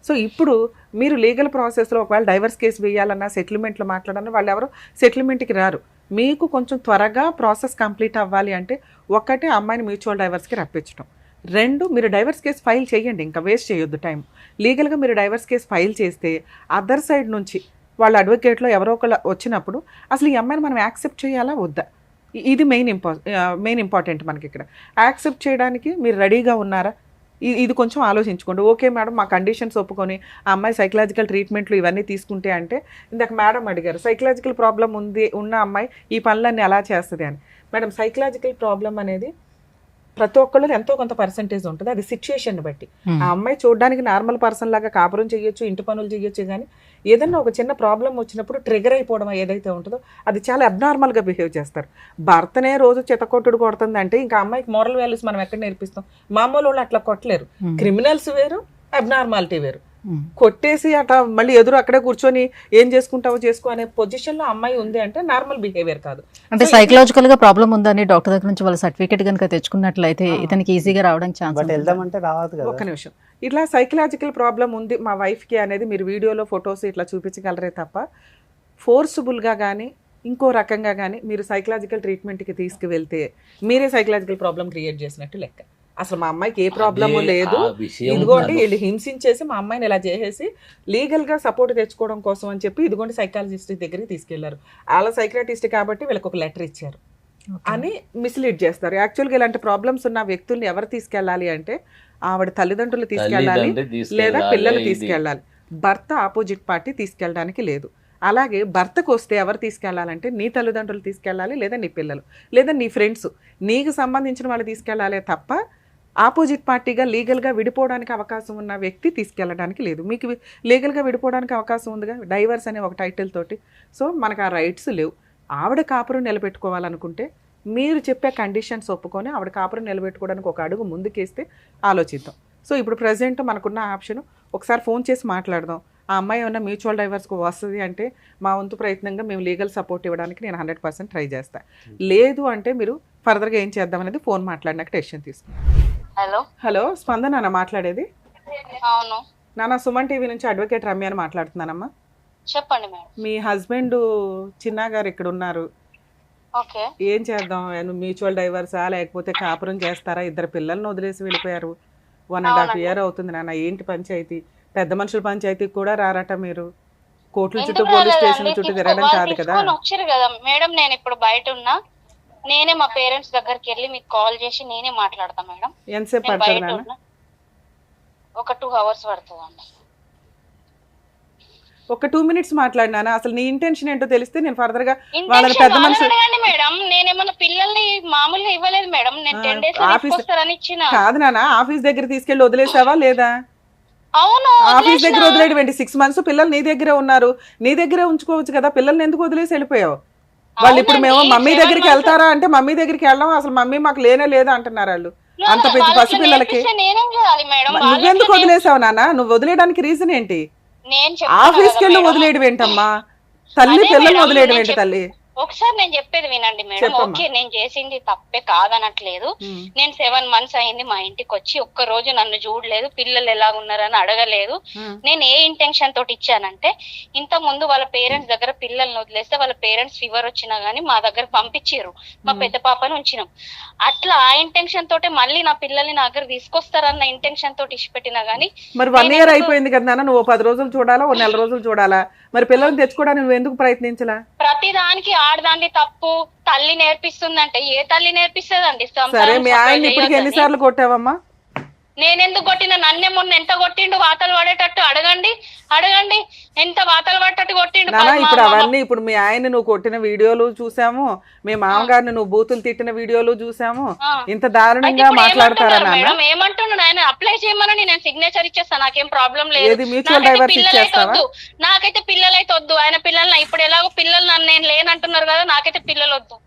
సో ఇప్పుడు మీరు లీగల్ ప్రాసెస్లో ఒకవేళ డైవర్స్ కేసు వేయాలన్నా, సెటిల్మెంట్లో మాట్లాడాలన్నా వాళ్ళు ఎవరు సెటిల్మెంట్కి రారు. మీకు కొంచెం త్వరగా ప్రాసెస్ కంప్లీట్ అవ్వాలి అంటే ఒకటి అమ్మాయిని మ్యూచువల్ డైవర్స్కి రప్పించడం, 2 మీరు డైవర్స్ కేసు ఫైల్ చేయండి, ఇంకా వేస్ట్ చేయొద్దు టైం. లీగల్గా మీరు డైవర్స్ కేసు ఫైల్ చేస్తే అదర్ సైడ్ నుంచి వాళ్ళ అడ్వకేట్లో ఎవరో ఒకళ్ళు వచ్చినప్పుడు అసలు ఈ అమ్మాయిని మనం యాక్సెప్ట్ చేయాలా వద్దా, ఇది మెయిన్ ఇంపార్టెంట్ మనకి. ఇక్కడ యాక్సెప్ట్ చేయడానికి మీరు రెడీగా ఉన్నారా, ఇది కొంచెం ఆలోచించుకోండి. ఓకే మేడం మా కండిషన్స్ ఒప్పుకొని ఆ అమ్మాయి సైకలాజికల్ ట్రీట్మెంట్లు ఇవన్నీ తీసుకుంటే అంటే, ఇందాక మేడం అడిగారు సైకలాజికల్ ప్రాబ్లం ఉన్న అమ్మాయి ఈ పనులన్నీ ఎలా చేస్తుంది అని. మేడం సైకలాజికల్ ప్రాబ్లం అనేది ప్రతి ఒక్కళ్ళు ఎంతో కొంత పర్సంటేజ్ ఉంటుంది, అది సిచ్యుయేషన్ బట్టి. ఆ అమ్మాయి చూడడానికి నార్మల్ పర్సన్ లాగా కాపురం చేయొచ్చు, ఇంటి పనులు చేయొచ్చు, కానీ ఏదన్నా ఒక చిన్న ప్రాబ్లం వచ్చినప్పుడు ట్రిగర్ అయిపోవడం ఏదైతే ఉంటుందో అది చాలా అబ్నార్మల్గా బిహేవ్ చేస్తారు. భర్తనే రోజు చెత్తకొట్టుడు కొడుతుంది అంటే ఇంకా అమ్మాయికి మోరల్ వాల్యూస్ మనం ఎక్కడ నేర్పిస్తాం? మామూలు వాళ్ళు అట్లా కొట్టలేరు. క్రిమినల్స్ వేరు, అబ్నార్మాలిటీ వేరు. కొట్టేసి అట్లా మళ్ళీ ఎదురు అక్కడే కూర్చొని ఏం చేసుకుంటావో చేసుకో అనే పొజిషన్ లో అమ్మాయి ఉంది అంటే నార్మల్ బిహేవియర్ కాదు. అంటే సైకలాజికల్ గా ప్రాబ్లం ఉందని డాక్టర్ దగ్గర నుంచి వాళ్ళ సర్టిఫికేట్ కనుక తెచ్చుకున్నట్లయితే ఇతనికి ఈజీగా రావడానికి ఛాన్స్. వెళ్దామంటే రావద్దు కదా. ఒక్క నిమిషం, ఇట్లా సైకలాజికల్ ప్రాబ్లం ఉంది మా వైఫ్ కి అనేది మీరు వీడియోలో ఫొటోస్ ఇట్లా చూపించగలరే తప్ప ఫోర్స్ఫుల్ గా కానీ ఇంకో రకంగా కానీ మీరు సైకలాజికల్ ట్రీట్మెంట్ కి తీసుకువెళ్తే మీరే సైకలాజికల్ ప్రాబ్లం క్రియేట్ చేసినట్టు లెక్క. అసలు మా అమ్మాయికి ఏ ప్రాబ్లము లేదు, ఇదిగోండి వీళ్ళు హింసించేసి మా అమ్మాయిని ఇలా చేసేసి లీగల్గా సపోర్ట్ తెచ్చుకోవడం కోసం అని చెప్పి ఇదిగోండి సైకాలజిస్ట్ దగ్గరికి తీసుకెళ్లారు. వాళ్ళ సైకాలజిస్ట్ కాబట్టి వీళ్ళకి ఒక లెటర్ ఇచ్చారు అని మిస్లీడ్ చేస్తారు. యాక్చువల్గా ఇలాంటి ప్రాబ్లమ్స్ ఉన్న వ్యక్తుల్ని ఎవరు తీసుకెళ్ళాలి అంటే ఆవిడ తల్లిదండ్రులు తీసుకెళ్ళాలి, లేదా పిల్లలు తీసుకెళ్ళాలి. భర్త ఆపోజిట్ పార్టీ తీసుకెళ్ళడానికి లేదు. అలాగే భర్తకు వస్తే ఎవరు తీసుకెళ్లాలంటే నీ తల్లిదండ్రులు తీసుకెళ్ళాలి, లేదా నీ పిల్లలు, లేదా నీ ఫ్రెండ్స్, నీకు సంబంధించిన వాళ్ళు తీసుకెళ్లాలి తప్ప ఆపోజిట్ పార్టీగా లీగల్గా విడిపోవడానికి అవకాశం ఉన్న వ్యక్తి తీసుకెళ్ళడానికి లేదు. మీకు లీగల్గా విడిపోవడానికి అవకాశం ఉందిగా డైవర్స్ అనే ఒక టైటిల్ తోటి. సో మనకు ఆ రైట్స్ లేవు. ఆవిడ కాపురం నిలబెట్టుకోవాలనుకుంటే మీరు చెప్పే కండిషన్స్ ఒప్పుకొని ఆవిడ కాపురం నిలబెట్టుకోవడానికి ఒక అడుగు ముందుకేస్తే ఆలోచిద్దాం. సో ఇప్పుడు ప్రజెంట్ మనకున్న ఆప్షన్ ఒకసారి ఫోన్ చేసి మాట్లాడదాం. ఆ అమ్మాయి ఏమన్నా మ్యూచువల్ డైవర్స్కి వస్తుంది అంటే మా వంతు ప్రయత్నంగా మేము లీగల్ సపోర్ట్ ఇవ్వడానికి నేను 100% ట్రై చేస్తాను. లేదు అంటే మీరు ఫర్దర్గా ఏం చేద్దాం అనేది ఫోన్ మాట్లాడినాక డెసిషన్ తీసుకుంటాం. హలో స్పందన అన్న మాట్లాడేది? అవును నాన్న, సుమన్ టీవీ నుంచి అడ్వకేట్ రమ్య అని మాట్లాడుతున్నానమ్మా. చెప్పండి మేడం. మీ హస్బెండ్ చిన్నా గారు ఇక్కడ ఉన్నారు, ఓకే ఏం చేద్దాం? మ్యూచువల్ డైవర్సా లేకపోతే కాపురం చేస్తారా? 2 పిల్లల్ని వదిలేసి వెళ్ళిపోయారు, 1.5 year అవుతుంది నాన్న. ఏంటి పంచాయతీ? పెద్ద మనుషుల పంచాయతీకి కూడా రారట మీరు, కోర్టుల చుట్టూ పోలీస్ స్టేషన్ చుట్టూ తిరగడం కాదు కదా. వచ్చారు కదా మేడం, నేను ఇప్పుడు బయట ఉన్నా, నేనే మా పేరెంట్స్ దగ్గరికి వెళ్ళి మీకు కాల్ చేసి నేనే మాట్లాడతా మేడం. ఎంతసేపు పడుతుంది నాన్న? ఒక 2 hours పడుతుందండి. ఒక 2 minutes మాట్లాడినా? అసలు నీ ఇంటెన్షన్ ఏంటో తెలిస్తే నేను ఫర్దర్ గా వాళ్ళని పెద్ద మనుషులు మేడం. నేనేమన్నా పిల్లల్ని మామూలుగా ఇవ్వలేదు మేడం, నేను 10 days వస్తారని ఇచ్చిన. కాదు నాన్న, ఆఫీస్ దగ్గర తీసుకెళ్లి వదిలేసావా లేదా? అవును ఆఫీస్ దగ్గర వదిలేయడం ఏంటి? 6 months పిల్లలు నీ దగ్గరే ఉన్నారు, నీ దగ్గరే ఉంచుకోవచ్చు కదా, పిల్లల్ని ఎందుకు వదిలేసి వెళ్ళిపోయావు? వాళ్ళు ఇప్పుడు మేము మమ్మీ దగ్గరికి వెళ్తారా అంటే మమ్మీ దగ్గరికి వెళ్ళాం, అసలు మమ్మీ మాకు లేనే లేదు అంటున్నారు వాళ్ళు. అంత పెద్ద పసి పిల్లలకి నేనేం చేయాలి మేడం? నువ్వెందుకు వదిలేసావు నాన్న? నువ్వు వదిలేయడానికి రీజన్ ఏంటి? నేను ఆఫీస్కి వెళ్ళి వదిలేయడం ఏంటమ్మా? తల్లి పిల్లల్ని వదిలేయడం ఏంటి తల్లి? ఒకసారి నేను చెప్పేది వినండి మేడం. ఓకే, నేను చేసింది తప్పే కాదనట్లేదు. నేను 7 months అయింది మా ఇంటికి వచ్చి, ఒక్క రోజు నన్ను చూడలేదు, పిల్లలు ఎలా ఉన్నారని అడగలేదు. నేను ఏ ఇంటెన్షన్ తోటి ఇచ్చానంటే, ఇంత ముందు వాళ్ళ పేరెంట్స్ దగ్గర పిల్లల్ని వదిలేస్తే వాళ్ళ పేరెంట్స్ ఫీవర్ వచ్చినా గానీ మా దగ్గర పంపించారు, మా పెద్ద పాపని ఉంచినాం. అట్లా ఆ ఇంటెన్షన్ తోటి మళ్ళీ నా పిల్లల్ని నా దగ్గర తీసుకొస్తారన్న ఇంటెన్షన్ తోటి ఇచ్చిపెట్టినా గానీ. మరి 1 year అయిపోయింది కదా నాన్న, నువ్వు 10 రోజులు చూడాలా, 1 నెల రోజులు చూడాలా? మరి పిల్లల్ని తెచ్చుకోవడానికి నువ్వు ఎందుకు ప్రయత్నించలా? ప్రతి దానికి ఆడదాన్ని తప్పు తల్లి నేర్పిస్తుందంటే ఏ తల్లి నేర్పిస్తుందండి? సరే, మీ ఆయన ఇప్పటికి ఎన్నిసార్లు కొట్టావమ్మా? నేనెందుకు కొట్టిన? నన్నే మొన్న ఎంత కొట్టిండు వాతలు పడేటట్టు? అడగండి ఎంత వాతలు పడేటట్టు కొట్టిండు. ఇప్పుడు అవన్నీ ఇప్పుడు మీ ఆయన నువ్వు కొట్టిన వీడియోలు చూసాము, మీ మామగారిని నువ్వు బూతులు తిట్టిన వీడియోలు చూసాము. ఇంత దారుణంగా మాట్లాడతారా నాన్న? ఏమంటున్నాడు ఆయన? అప్లై చేయమని నేను సిగ్నేచర్ ఇచ్చేస్తాను, నాకేం ప్రాబ్లం లేదు. మ్యూచువల్ డైవర్స్ ఇచ్చేస్తావా? నాకైతే పిల్లలైతే వద్దు. ఆయన పిల్లల్ని ఇప్పుడు ఎలాగో పిల్లలు నన్ను నేను లేనంటున్నారు కదా, నాకైతే పిల్లలు వద్దు.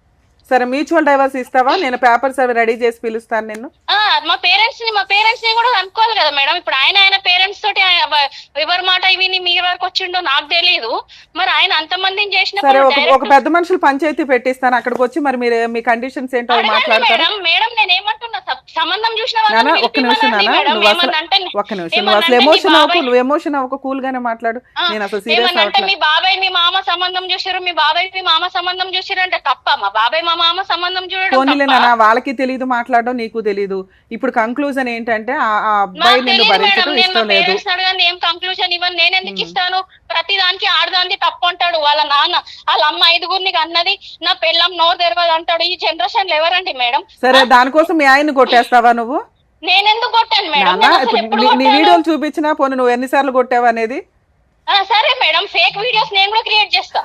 సరే, మ్యూచువల్ డైవర్స్ ఇస్తావా? నేను పేపర్స్ అవి రెడీ చేసి పిలుస్తాను నిన్ను. మా పేరెంట్స్ ని కూడా అనుకోవాలి కదా మేడం. ఇప్పుడు ఆయన పేరెంట్స్ తోటి ఎవరి మాట విని మీ వరకు వచ్చిండో నాకు తెలియదు. మరి ఆయన అంతమందిని చేసిన సరే, ఒక పెద్ద మనుషులు పంచాయతీ పెట్టిస్తాను, అక్కడికి వచ్చి మరి మీరు మీ కండిషన్స్ ఏంటో మాట్లాడతారు. మేడం నేను ఏమంటున్నా, సంబంధం చూసిన ఒక్క నిమిషం నాన్న, నువ్వు అసలు ఎమోషన్ అవ్వకు, కూల్ గానే మాట్లాడు. నేను అసలు సీరియస్ అవ్వట్లేదు. మీ బాబాయ్ మీ మామ సంబంధం చూసారు, మీ బాబాయ్ మీ మామ సంబంధం చూసారు అంటే తప్ప? మా బాబాయ్ మా మామ సంబంధం చూడడం వాళ్ళకి తెలియదు, మాట్లాడడం నీకు తెలియదు. ఇప్పుడు కంక్లూజన్ ఏంటంటే ఆ అబ్బాయి నిన్ను భరించడం ఇష్టం లేదు. ఏం కంక్లూజన్ ఇవ్వను, నేను ఎందుకు ఇస్తాను? ప్రతి దానికి ఆడదానికి తప్పు అంటాడు వాళ్ళ నాన్న. వాళ్ళ అమ్మ 5గురిని అన్నది, నా పెళ్ళం నోరు తెరవదు అంటాడు. ఈ జనరేషన్ లో ఎవరండి మేడం? సరే, దానికోసం మీ ఆయన్ని కొట్టేస్తావా నువ్వు? నేనెందుకు కొట్టాను మేడం? నీ వీడియోలు చూపించినా పోనీ నువ్వు ఎన్నిసార్లు కొట్టావు అనేది? సరే మేడం, ఫేక్ వీడియోస్ నేను కూడా క్రియేట్ చేస్తా.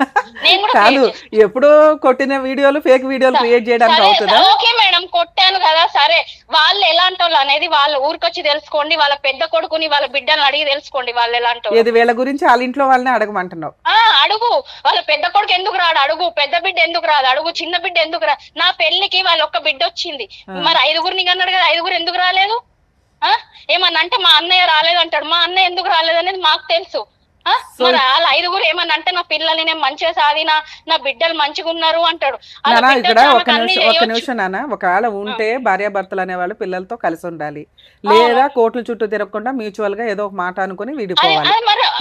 కాదు, ఎప్పుడో కొట్టిన వీడియోలు ఫేక్ వీడియోలు క్రియేట్ చేయడానికి అవుతుందా? ఓకే మేడం, కొట్టాను కదా. సరే, వాళ్ళు ఎలాంటి వాళ్ళు అనేది వాళ్ళ ఊరికొచ్చి తెలుసుకోండి. వాళ్ళ పెద్ద కొడుకుని వాళ్ళ బిడ్డను అడిగి తెలుసుకోండి వాళ్ళు ఎలాంటి వాళ్ళు. ఇది వీళ్ళ గురించి వాళ్ళ ఇంట్లో వాళ్ళని అడగమంటున్నావు? అడుగు. వాళ్ళ పెద్ద కొడుకు ఎందుకు రాడు అడుగు, పెద్ద బిడ్డ ఎందుకు రాదు అడుగు, చిన్న బిడ్డ ఎందుకు రా. నా పెళ్లికి వాళ్ళ ఒక్క బిడ్డ వచ్చింది, మరి 5గురిని అన్నాడు కదా, 5గురు ఎందుకు రాలేదు? ఏమన్నా అంటే మా అన్నయ్య రాలేదు అంటాడు. మా అన్నయ్య ఎందుకు రాలేదు అనేది మాకు తెలుసు. మరి వాళ్ళ 5గురు ఏమన్నా అంటే నా పిల్లల్ని నేను మంచిగా సాధినా, నా బిడ్డలు మంచిగా ఉన్నారు అంటాడు. ఇక్కడ ఒక నిమిషం నాన్న, ఒకవేళ ఉంటే భార్యాభర్తలు అనేవాళ్ళు పిల్లలతో కలిసి ఉండాలి, లేదా కోర్టుల చుట్టూ తిరగకుండా మ్యూచువల్ గా ఏదో ఒక మాట అనుకుని విడిపోవాలి.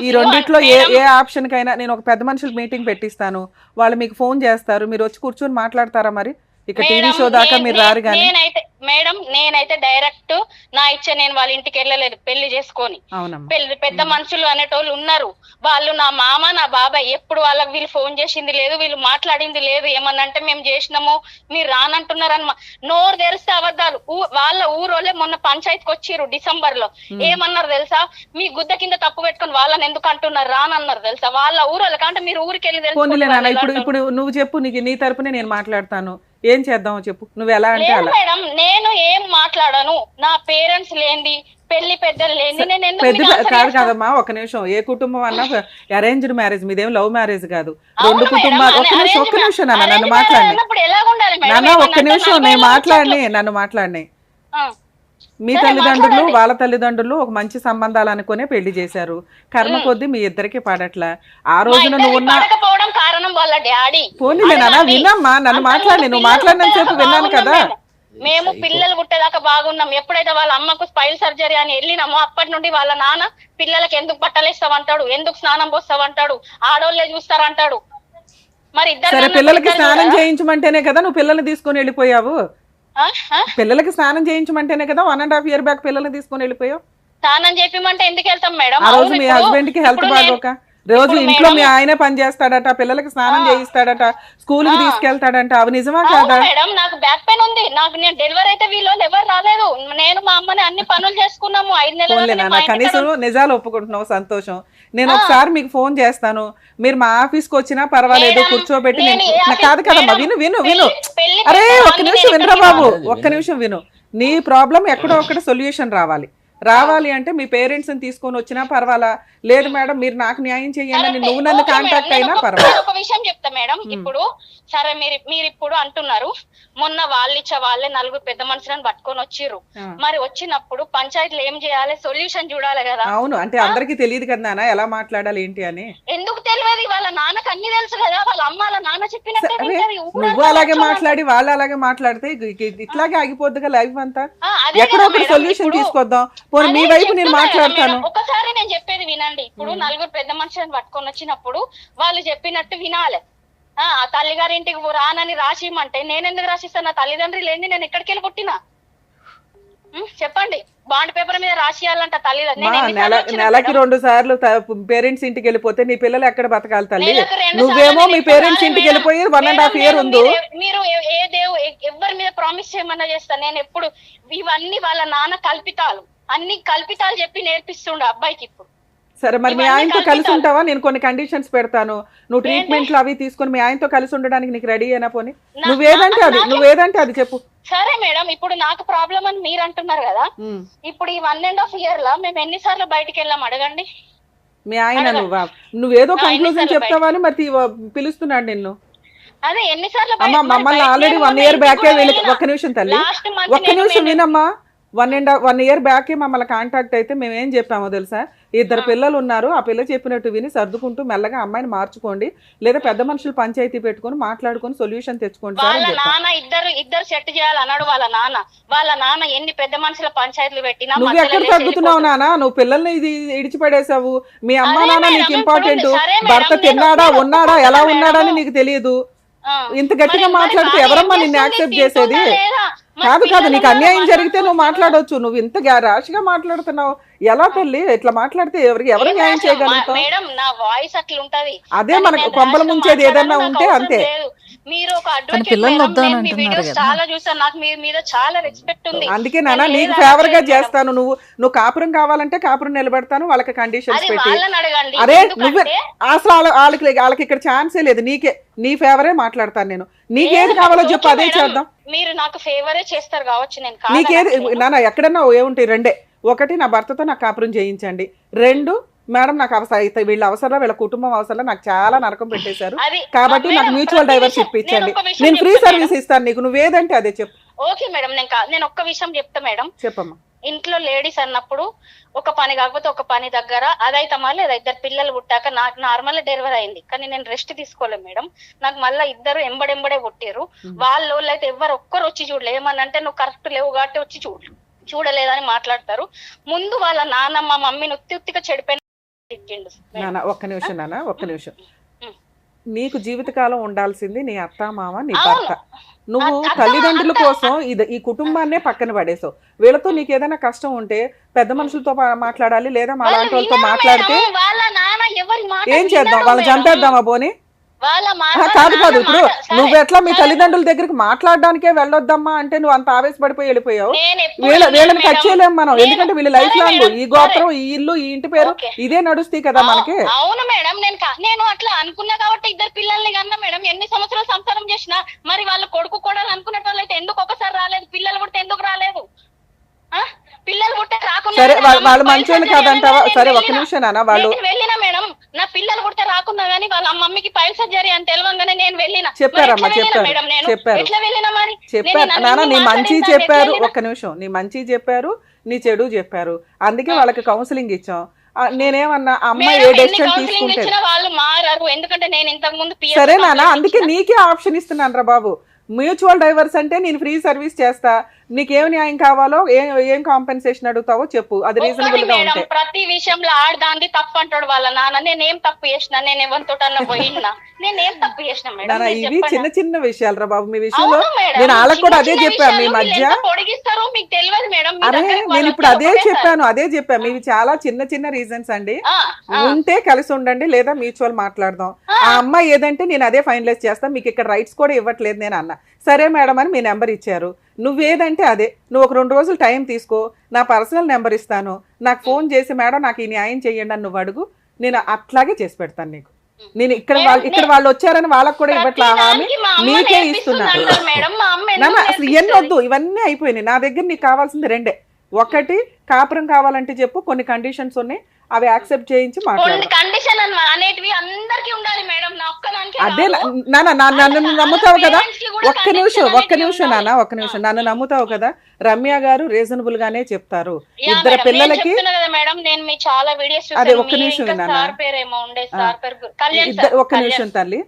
ఈ రెండిట్లో ఏ ఆప్షన్ కైనా నేను ఒక పెద్ద మనుషులు మీటింగ్ పెట్టిస్తాను, వాళ్ళు మీకు ఫోన్ చేస్తారు, మీరు వచ్చి కూర్చొని మాట్లాడతారా? మరి ఇక టీవీ షో దాకా మీరు రారు. కానీ నేనైతే డైరెక్ట్ నా ఇచ్చే నేను వాళ్ళ ఇంటికి వెళ్ళలేదు పెళ్లి చేసుకొని. పెద్ద మనుషులు అనేటోళ్ళు ఉన్నారు, వాళ్ళు నా మామ నా బాబాయ్. ఎప్పుడు వాళ్ళకి వీళ్ళు ఫోన్ చేసింది లేదు, వీళ్ళు మాట్లాడింది లేదు. ఏమన్నంటే మేము చేసినాము మీరు రానంటున్నారని నోరు తెరిస్తే అబద్ధాలు. వాళ్ళ ఊరోళ్ళే మొన్న పంచాయతీకి వచ్చిర్రు డిసెంబర్ లో. ఏమన్నారు తెలుసా? మీ గుద్ద కింద తప్పు పెట్టుకుని వాళ్ళని ఎందుకు అంటున్నారు రానన్నారు తెలుసా? వాళ్ళ ఊరోళ్ళకి అంటే మీరు ఊరికి వెళ్ళి ఇప్పుడు నువ్వు చెప్పు, నీ తరపునే నేను మాట్లాడతాను, ఏం చేద్దామో చెప్పు. నువ్వు ఎలా అంటే అలా. మేడం నేను ఏం మాట్లాడాను, నా పేరెంట్స్ లేంది, పెళ్లి పెద్దలు లేంది, నేను కాదు కాదమ్మా, ఒక నిమిషం. ఏ కుటుంబం అన్నా అరేంజ్డ్ మ్యారేజ్, మీదేం లవ్ మ్యారేజ్ కాదు. 2 కుటుంబాలు. ఒక్క నిమిషం నాన్న, నన్ను మాట్లాడి నాన్న, ఒక్క నిమిషం నన్ను మాట్లాడినాయి. మీ తల్లిదండ్రులు వాళ్ళ తల్లిదండ్రులు ఒక మంచి సంబంధాలు అనుకునే పెళ్లి చేశారు. కర్మ కొద్ది మీ ఇద్దరికి పడట్లా. ఆ రోజున నువ్వు కారణం వాళ్ళ డాడీ. పోనీలే నాన్న, విన్నమ్మా, నన్ను మాట్లాడి, నువ్వు మాట్లాడినంత సేపు విన్నాను కదా. మేము పిల్లలు పుట్టేదాకా బాగున్నాం. ఎప్పుడైతే వాళ్ళ అమ్మకు స్పైల్ సర్జరీ అని వెళ్ళినామో అప్పటి నుండి వాళ్ళ నాన్న పిల్లలకి ఎందుకు బట్టలేస్తావంటాడు, ఎందుకు స్నానం పోస్తావంటాడు, ఆడోళ్ళే చూస్తారంటాడు. మరి ఇద్దరు పిల్లలకి స్నానం చేయించమంటేనే కదా నువ్వు పిల్లల్ని తీసుకొని వెళ్ళిపోయావు. పిల్లలకి స్నానం చేయించమంటేనే కదా 1.5 year బ్యాక్ పిల్లల్ని తీసుకొని వెళ్ళిపోయావు. స్నానం చేపిమంటే ఎందుకు వెళ్తాం మేడం? ఆ రోజు మీ హస్బెండ్ కి హెల్త్ బాగోక రోజు ఇంట్లో మీ ఆయనే పని చేస్తాడట, పిల్లలకి స్నానం చేయిస్తాడట, స్కూల్ కి తీసుకెళ్తాడంట. అవి నిజమా కాదా? మేడం నాకు బ్యాక్ పెయిన్ ఉంది, నాకు నేను డెలివరీ అయితే వీళ్ళు ఎవరు రాలేదు, నేను మా అమ్మని అన్ని పనులు చేసుకున్నాము 5 నెలలు. కనీసం నిజాలు ఒప్పుకుంటున్నావు, సంతోషం. నేను ఒకసారి మీకు ఫోన్ చేస్తాను, మీరు మా ఆఫీస్ కి వచ్చినా పర్వాలేదు, కూర్చోబెట్టి. కాదు కదమ్మా, విను. అరే ఒక్క నిమిషం వినరా బాబు, ఒక్క నిమిషం విను. నీ ప్రాబ్లం ఎక్కడో ఒక్కడ సొల్యూషన్ రావాలి. రావాలి అంటే మీ పేరెంట్స్ ని తీసుకొని వచ్చినా పర్వాలా, లేదు మేడం మీరు నాకు న్యాయం చేయండి అని నువ్వు నన్ను కాంటాక్ట్ అయినా పర్వాలేదు. ఒక విషయం చెప్తా మేడం, ఇప్పుడు సరే మీరు ఇప్పుడు అంటున్నారు మొన్న వాళ్ళే 4 పెద్ద మనుషులను పట్టుకొని వచ్చిర్రు, మరి వచ్చినప్పుడు పంచాయతీలో ఏం చేయాలి, సొల్యూషన్ చూడాలి కదా. అవును, అంటే అందరికి తెలియదు కదా నాన్న ఎలా మాట్లాడాలి ఏంటి అని. ఎందుకు తెలియదు, వాళ్ళ నాన్నకు అన్ని తెలుసు కదా, వాళ్ళ అమ్మ వాళ్ళ నాన్న చెప్పినట్టే వింటది. నువ్వు అలాగే మాట్లాడి వాళ్ళు అలాగే మాట్లాడితే ఇట్లాగే ఆగిపోద్ది కదా లైఫ్ అంతా. ఎక్కడో ఒకటి సొల్యూషన్ తీసుకొద్దాం, పోనీ మీ వైపు నేను మాట్లాడతాను. ఒకసారి నేను చెప్పేది వినండి, ఇప్పుడు 4 పెద్ద మనుషులను పట్టుకొని వచ్చినప్పుడు వాళ్ళు చెప్పినట్టు వినాలి. ఆ తల్లిగారింటికి రానని రాసిమంటే నేను ఎందుకు రాసిస్తాను, నా తల్లిదండ్రులు ఏంది, నేను ఎక్కడికి వెళ్ళి పుట్టినా చెప్పండి. బాండ్ పేపర్ మీద రాసియాలంట నెలకి 2 సార్లు పేరెంట్స్ ఇంటికి వెళ్ళిపోతే నీ పిల్లలు ఎక్కడ బతకాలి తల్లి? నువ్వేమో మీ పేరెంట్స్ ఇంటికి వెళ్ళిపోయి 1.5 years ఉంది. మీరు ఎవరి మీద ప్రామిస్ చేయమన్నా చేస్తాను నేను ఎప్పుడు. ఇవన్నీ వాళ్ళ నాన్న కల్పితాలు, అన్ని కల్పితాలు చెప్పి నేర్పిస్తుండ అబ్బాయికి. ఇప్పుడు సరే మరి మీ ఆయనతో కలిసి ఉంటావా? నేను కొన్ని కండిషన్స్ పెడతాను, నువ్వు ట్రీట్మెంట్లు అవి తీసుకొని మీ ఆయనతో కలిసి ఉండడానికి నీకు రెడీ అయినా? పోనీ నువ్వేదంటే అది చెప్పు. సరే మేడం, ఇప్పుడు నాకు ప్రాబ్లం అని మీరు అంటున్నారు కదా, ఇప్పుడు ఈ 1.5 years లా మేము ఎన్నిసార్లు బయటికి వెళ్ళాం అడగండి. మీ ఆయన నువ్వేదో కంక్లూజన్ చెప్తావని మరి పిలుస్తున్నాడు నిన్ను. అదే ఎన్నిసార్లు మమ్మల్ని ఆల్రెడీ 1 year బ్యాకే ఒక్క నిమిషం తల్లి, ఒక్క నిమిషం వినమ్మా. 1 year బ్యాకే మమ్మల్ని కాంటాక్ట్ అయితే మేము ఏం చెప్పామో తెలుసా? 2 పిల్లలు ఉన్నారు, ఆ పిల్ల చెప్పినట్టు విని సర్దుకుంటూ మెల్లగా అమ్మాయిని మార్చుకోండి, లేదా పెద్ద మనుషులు పంచాయతీ పెట్టుకొని మాట్లాడుకొని సొల్యూషన్ తెచ్చుకోండి. వాళ్ళ నాన్న ఇద్దరు సెట్ చేయాలన్నాడు. వాళ్ళ నాన్న ఎన్ని పెద్ద మనుషుల పంచాయతీలు పెట్టినా నువ్వు ఎక్కడ తగ్గుతున్నావు నాన్న? నువ్వు పిల్లల్ని ఇడిచిపడేసావు. మీ అమ్మా నాన్న నీకు ఇంపార్టెంట్, భర్త తిన్నాడా ఉన్నాడా ఎలా ఉన్నాడా అని నీకు తెలియదు. ఇంత గట్టిగా మాట్లాడితే ఎవరమ్మా నిన్ను యాక్సెప్ట్ చేసేది? కాదు, నీకు అన్యాయం జరిగితే నువ్వు మాట్లాడవచ్చు. నువ్వు ఇంత ర్యాష్ గా మాట్లాడుతున్నావు ఎలా తల్లి? ఇట్లా మాట్లాడితే ఎవరు న్యాయం చేయగలుగుతావు? అదే మనకు కొంపల ముంచేది ఏదన్నా ఉంటే అంతే. మీరు ఒక అడ్వకేట్ చాలా చూసాను, నాకు మీ మీద చాలా రెస్పెక్ట్ ఉంది. అందుకే నాన్న నీకు ఫేవర్ గా చేస్తాను. నువ్వు కాపురం కావాలంటే కాపురం నిలబెడతాను, వాళ్ళకి కండిషన్స్ పెట్టి. అరే నువ్వే అసలు వాళ్ళకి ఇక్కడ ఛాన్సే లేదు. నీ ఫేవరే మాట్లాడతాను నేను. నీకేది కావాలో చెప్పు, అదే చేద్దాం. మీరు నాకు ఫేవరే చేస్తారు కావచ్చు, నేను నీకేది నాన్న ఎక్కడన్నా ఏముంటాయి 2. 1 నా భర్తతో నాకు కాపురం చేయించండి, 2 మేడం నాకు అవసరం, వీళ్ళ అవసరం, వీళ్ళ కుటుంబం అవసరం, నాకు చాలా నరకం పెట్టేశారు కాబట్టి నాకు మ్యూచువల్ డైవర్స్ ఇప్పించండి, నేను ఫ్రీ సర్వీస్ ఇస్తాను నీకు. నువ్వేదంటే అదే చెప్పు. ఓకే మేడం, నేను ఒక్క విషయం చెప్తా మేడం. చెప్పమ్మా. ఇంట్లో లేడీస్ అన్నప్పుడు ఒక పని కాకపోతే ఒక పని దగ్గర అదైతే మళ్ళీ 2 పిల్లలు పుట్టాక నాకు నార్మల్ డెలివరీ అయింది, కానీ నేను రెస్ట్ తీసుకోలేదు మేడం. నాకు మళ్ళీ 2 ఎంబడెంబడే పుట్టారు. వాళ్ళు అయితే ఎవరు ఒక్కరు వచ్చి చూడలేదు. ఏమనంటే నువ్వు కరెక్ట్ లేవు కాబట్టి వచ్చి చూడలేదని మాట్లాడతారు. ముందు వాళ్ళ నాన్న మా మమ్మీని ఉత్తిగా చెడిపోయిన. ఒక్క నిమిషం. నీకు జీవితకాలం ఉండాల్సింది నీ అత్త మామ నీ భర్త. నువ్వు తల్లిదండ్రుల కోసం ఈ కుటుంబాన్నే పక్కన పడేసావు. వీళ్ళతో నీకు ఏదైనా కష్టం ఉంటే పెద్ద మనుషులతో మాట్లాడాలి, లేదా మా లాంటి వాళ్ళతో మాట్లాడితే ఏం చేద్దాం? వాళ్ళని చంపేద్దామా? పోనీ కాదు ఇప్పుడు నువ్వు ఎట్లా మీ తల్లిదండ్రుల దగ్గరికి మాట్లాడడానికే వెళ్ళొద్దమ్మా అంటే నువ్వు అంత ఆవేశపడిపోయి వెళ్ళిపోయావు. వీళ్ళని కట్ చేయలేము మనం, ఎందుకంటే వీళ్ళ లైఫ్ లాంగ్ ఈ గోత్రం, ఈ ఇల్లు, ఈ ఇంటి పేరు ఇదే నడుస్తాయి కదా మనకి. అవును మేడం, నేను అట్లా అనుకున్నా కాబట్టి 2 పిల్లల్ని కన్నా మేడం. ఎన్ని సంవత్సరాలు సంసారం చేసినా మరి వాళ్ళ కొడుకు కూడా అనుకునే వాళ్ళు అయితే ఎందుకు ఒకసారి రాలేదు? పిల్లలు పుడితే ఎందుకు రాలేదు? పిల్లలు పుట్టే రాకుండా సరే వాళ్ళు మంచోళ్ళు కాదంటావా? సరే ఒక్క నిమిషం నాన్న, వాళ్ళు వెళ్ళినా మేడం, నా పిల్లలు పుడితే రాకున్నా గానీ వాళ్ళ మమ్మీకి పైల్ సర్జరీ అని తెలియగానే నేను వెళ్ళినా. చెప్పారమ్మా, చెప్పారు నాన్న, నీ మంచి చెప్పారు. ఒక్క నిమిషం, నీ మంచి చెప్పారు, నీ చెడు చెప్పారు, అందుకే వాళ్ళకి కౌన్సిలింగ్ ఇచ్చాం. నేనేమన్నా అమ్మాయి ఏ డెసిషన్ తీసుకుంటే వాళ్ళు మారారు, ఎందుకంటే నేను ఇంతకు ముందు సరే నాన్న, అందుకే నీకే ఆప్షన్ ఇస్తున్నాను రా బాబు. మ్యూచువల్ డైవర్స్ అంటే నేను ఫ్రీ సర్వీస్ చేస్తా, నీకేం న్యాయం కావాలో ఏం కాంపెన్సేషన్ అడుగుతావో చెప్పు, అది రీజనబుల్ గా ఉంటే. ప్రతి విషయంలో ఆడదాంది తప్పు అంటాడు వాళ్ళ నాన్న. నేనేం తప్పు చేసినా? నేను ఎవరితోటన్నా పోయినా? నేనేం తప్పు చేసినా మేడం? ఇవి చిన్న విషయాలు రా బాబు. మీ విషయంలో నేను వాళ్ళకి కూడా అదే చెప్పాను, మీ మధ్య పొడిగిస్తారు మీకు తెలియదు మేడం. అరే నేను ఇప్పుడు అదే చెప్పాను. ఇవి చాలా చిన్న రీజన్స్ అండి. ఉంటే కలిసి ఉండండి, లేదా మ్యూచువల్ మాట్లాడదాం. ఆ అమ్మాయి ఏదంటే నేను అదే ఫైనలైజ్ చేస్తాను, మీకు ఇక్కడ రైట్స్ కూడా ఇవ్వట్లేదు నేను అన్న. సరే మేడం అని మీ నెంబర్ ఇచ్చారు, నువ్వేదంటే అదే. నువ్వు ఒక 2 రోజులు టైం తీసుకో, నా పర్సనల్ నెంబర్ ఇస్తాను, నాకు ఫోన్ చేసి మేడం నాకు ఈ న్యాయం చెయ్యండి అని నువ్వు అడుగు, నేను అట్లాగే చేసి పెడతాను నీకు. నేను ఇక్కడ వాళ్ళు వచ్చారని వాళ్ళకి కూడా ఇవ్వట్లా హామీ, నీకే ఇస్తున్నా. అసలు ఇవన్నీ వద్దు, ఇవన్నీ అయిపోయినాయి. నా దగ్గర నీకు కావాల్సింది 2. ఒకటి కాపురం కావాలంటే చెప్పు, కొన్ని కండిషన్స్ ఉన్నాయి, అవి యాక్సెప్ట్ చేయించి మాట్లాడు. కండిషన్ అనేటివి అందరికి ఉండాలి మేడం, నా ఒక్కదానికి అదే నన్ను నమ్ముతావు కదా, ఒక్క నిమిషం నన్ను నమ్ముతావు కదా. రమ్య గారు రీజనబుల్ గానే చెప్తారు. ఇద్దరు పిల్లలకి మేడం, నేను మీ చాలా వీడియోస్ అదే ఒక్క నిమిషం ఒక్క నిమిషం తల్లి,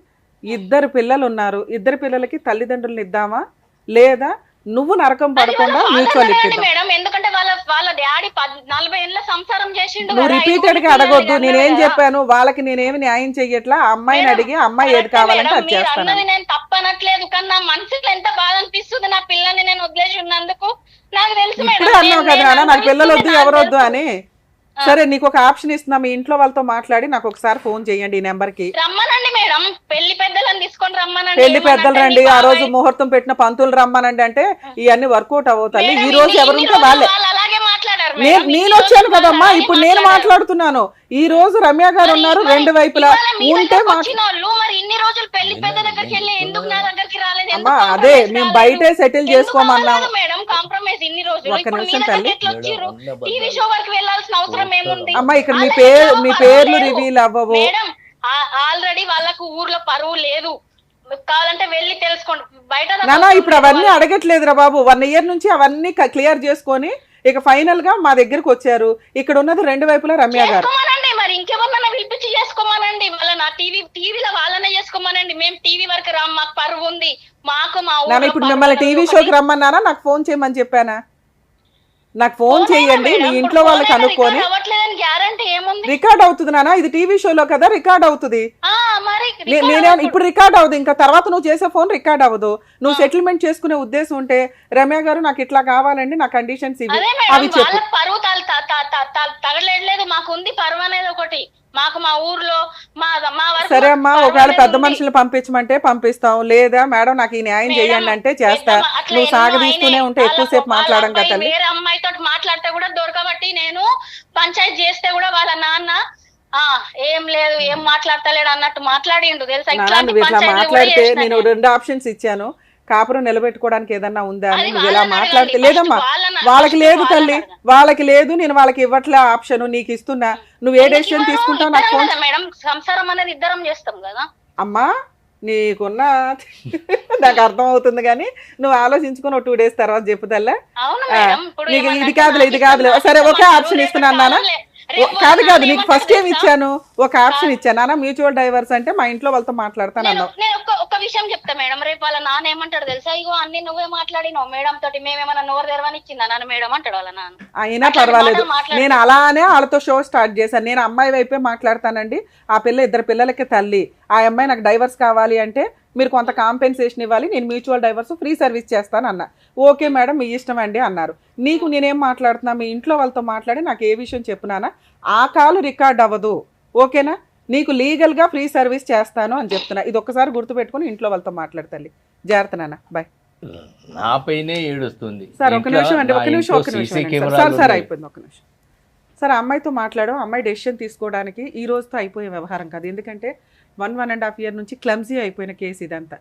ఇద్దరు పిల్లలు ఉన్నారు, ఇద్దరు పిల్లలకి తల్లిదండ్రులను ఇద్దామా లేదా నువ్వు నరకం పడకుండా మ్యూచువల్ ఇప్పిద్దాం. మేడం ఎందుకంటే వాళ్ళ డాడీ 40 ఏళ్ళ సంసారం చేసిండు. నువ్వు రిపీటెడ్ గా అడగొద్దు, నేనేం చెప్పాను వాళ్ళకి, నేనేమి న్యాయం చెయ్యట్లా. అమ్మాయిని అడిగి అమ్మాయి ఏది కావాలంటే అది చేస్తాను. నేను తప్పనట్లేదు, కానీ నా మనసులో ఎంత బాధ అనిపిస్తుంది నా పిల్లల్ని నేను వదిలేసి ఉన్నందుకు. నాకు తెలుసు ఇప్పుడే అన్నావు కదా నాకు పిల్లలు వద్దు ఎవరొద్దు అని. సరే నీకు ఒక ఆప్షన్ ఇస్తున్నా, మీ ఇంట్లో వాళ్ళతో మాట్లాడి నాకు ఒకసారి ఫోన్ చేయండి ఈ నెంబర్ కి. రమ్మనండి మేడం, పెళ్లి పెద్దలను తీసుకొని రమ్మనండి. పెళ్లి పెద్దలు రండి, ఆ రోజు ముహూర్తం పెట్టిన పంతులు రమ్మనండి అంటే ఇవన్నీ వర్కౌట్ అవుతాయి. ఈ రోజు ఎవరుంటే వాళ్ళే. అలాగే మాట్లాడారు. నేను వచ్చాను కదమ్మా, ఇప్పుడు నేను మాట్లాడుతున్నాను. ఈ రోజు రమ్య గారు ఉన్నారు, రెండు వైపులా ఉంటే మరి ఇన్ని రోజులు పెళ్లి పెద్ద దగ్గరికి వెళ్ళి ఎందుకు నా దగ్గరికి రాలేదు? అమ్మా అదే మేము బయటే సెటిల్ చేసుకోమన్నాము మేడం. కాంప్రమైజ్ ఇన్ని రోజులు ఒక్క నిమిషం తల్లి. టీవీ షో వరకు వెళ్ళాల్సిన అవసరం ఏముంది? అమ్మా ఇక్కడ మీ పేర్లు రివీల్ అవ్వవు మేడం. ఆల్రెడీ వాళ్ళకు ఊర్లో పరువు లేదు, కావాలంటే వెళ్ళి తెలుసుకోండి బయట. నానా ఇప్పుడు అవన్నీ అడగట్లేదురా బాబు, 1 ఇయర్ నుంచి అవన్నీ క్లియర్ చేసుకొని ఇక ఫైనల్ గా మా దగ్గరకు వచ్చారు. ఇక్కడ ఉన్నది రెండు వైపులా రమ్య గారు. మరి ఇంకెవరన్నా పిలిపించి చేసుకోమనండి, వాళ్ళ నా టీవీలో వాళ్ళనే చేసుకోమనండి. మేము టీవీ వరకు రాం, మాకు పరువు ఉంది. మాకు మా నాన్న ఇప్పుడు మిమ్మల్ని టీవీ షోకి రమ్మన్నానా, నాకు ఫోన్ చేయమని చెప్పానా? నాకు ఫోన్ చేయండి, మీ ఇంట్లో వాళ్ళకి అనుకోని. రికార్డ్ అవుతుంది నాన్న, ఇది టీవీ షోలో కదా రికార్డ్ అవుతుంది. నేనే ఇప్పుడు రికార్డ్ అవ్వదు, ఇంకా తర్వాత నువ్వు చేసే ఫోన్ రికార్డ్ అవ్వదు. నువ్వు సెటిల్మెంట్ చేసుకునే ఉద్దేశం ఉంటే రమ్య గారు నాకు ఇట్లా కావాలండి, నా కండిషన్స్ ఇవి అవి చెప్పు. పరువు తగలేదు, మాకు ఉంది పరువు అనేది ఒకటి. మాకు మా ఊర్లో సరే అమ్మా, ఒకవేళ పెద్ద మనుషులు పంపించమంటే పంపిస్తాం, లేదా మేడం నాకు ఈ న్యాయం చేయండి అంటే చేస్తా. నువ్వు సాగదీస్తూనే ఉంటే ఎక్కువసేపు మాట్లాడడం కదా. వేరే అమ్మాయితో మాట్లాడితే కూడా దొరకబట్టి నేను పంచాయతీ చేస్తే కూడా వాళ్ళ నాన్న ఏం లేదు ఏం మాట్లాడతలేడు అన్నట్టు మాట్లాడిండు తెలుసా. నువ్వు ఇట్లా మాట్లాడితే నేను 2 ఆప్షన్స్ ఇచ్చాను, కాపురం నిలబెట్టుకోవడానికి ఏదన్నా ఉందా అని నువ్వు ఇలా మాట్లాడితే. లేదమ్మా వాళ్ళకి లేదు తల్లి, వాళ్ళకి లేదు, నేను వాళ్ళకి ఇవ్వట్లే ఆప్షన్, నీకు ఇస్తున్నా. నువ్వు ఏ డెసిషన్ తీసుకుంటావు నాకు ఫోన్. మేడం సంసారం అనేది ఇద్దరం చేస్తాం కదా అమ్మా, నీకున్న నాకు అర్థం అవుతుంది కానీ నువ్వు ఆలోచించుకుని 2 డేస్ తర్వాత చెప్పుతల్లా. నీకు ఇది కాదులే సరే ఒకే ఆప్షన్ ఇస్తున్నాను నాన్న. కాదు నీకు ఫస్ట్ ఏం ఇచ్చాను, ఒక ఆప్షన్ ఇచ్చాను నాన్న, మ్యూచువల్ డైవర్స్ అంటే మా ఇంట్లో వాళ్ళతో మాట్లాడతాను అన్నావు. ఒక విషయం చెప్తా మేడం, రేపు వాళ్ళ నాన్న ఏమంటాడు తెలుసా, ఇగో అన్ని నువ్వే మాట్లాడినావు మేడం తోటి, మేమేమన్నా నోరు తెరవని ఇచ్చిందా నాన్న మేడం అంటాడు వాళ్ళ నాన్న. అయినా పర్వాలేదు, నేను అలానే వాళ్ళతో షో స్టార్ట్ చేశాను. నేను అమ్మాయి వైపే మాట్లాడతానండి, ఆ పిల్ల 2 పిల్లలకి తల్లి, ఆ అమ్మాయి నాకు డైవర్స్ కావాలి అంటే మీరు కొంత కాంపెన్సేషన్ ఇవ్వాలి, నేను మ్యూచువల్ డైవర్స్ ఫ్రీ సర్వీస్ చేస్తాను అన్న. ఓకే మేడం మీ ఇష్టం అండి అన్నారు. నీకు నేనేం మాట్లాడుతున్నా, మీ ఇంట్లో వాళ్ళతో మాట్లాడి నాకు ఏ విషయం చెప్పునానా, ఆ కాల్ రికార్డ్ అవ్వదు ఓకేనా, నీకు లీగల్గా ఫ్రీ సర్వీస్ చేస్తాను అని చెప్తున్నా. ఇది ఒక్కసారి గుర్తుపెట్టుకుని ఇంట్లో వాళ్ళతో మాట్లాడతాలి. జాగ్రత్త నాన్న, బాయ్. నా పైనే ఏడుస్తుంది సార్. ఒక నిమిషం అండి, ఒక నిమిషం సార్ అయిపోయింది, ఒక నిమిషం సార్. అమ్మాయితో మాట్లాడు, అమ్మాయి డెసిషన్ తీసుకోవడానికి ఈ రోజుతో అయిపోయే వ్యవహారం కాదు. ఎందుకంటే 1.5 ఇయర్ నుంచి క్లమ్జీ అయిపోయిన కేసు ఇదంతా.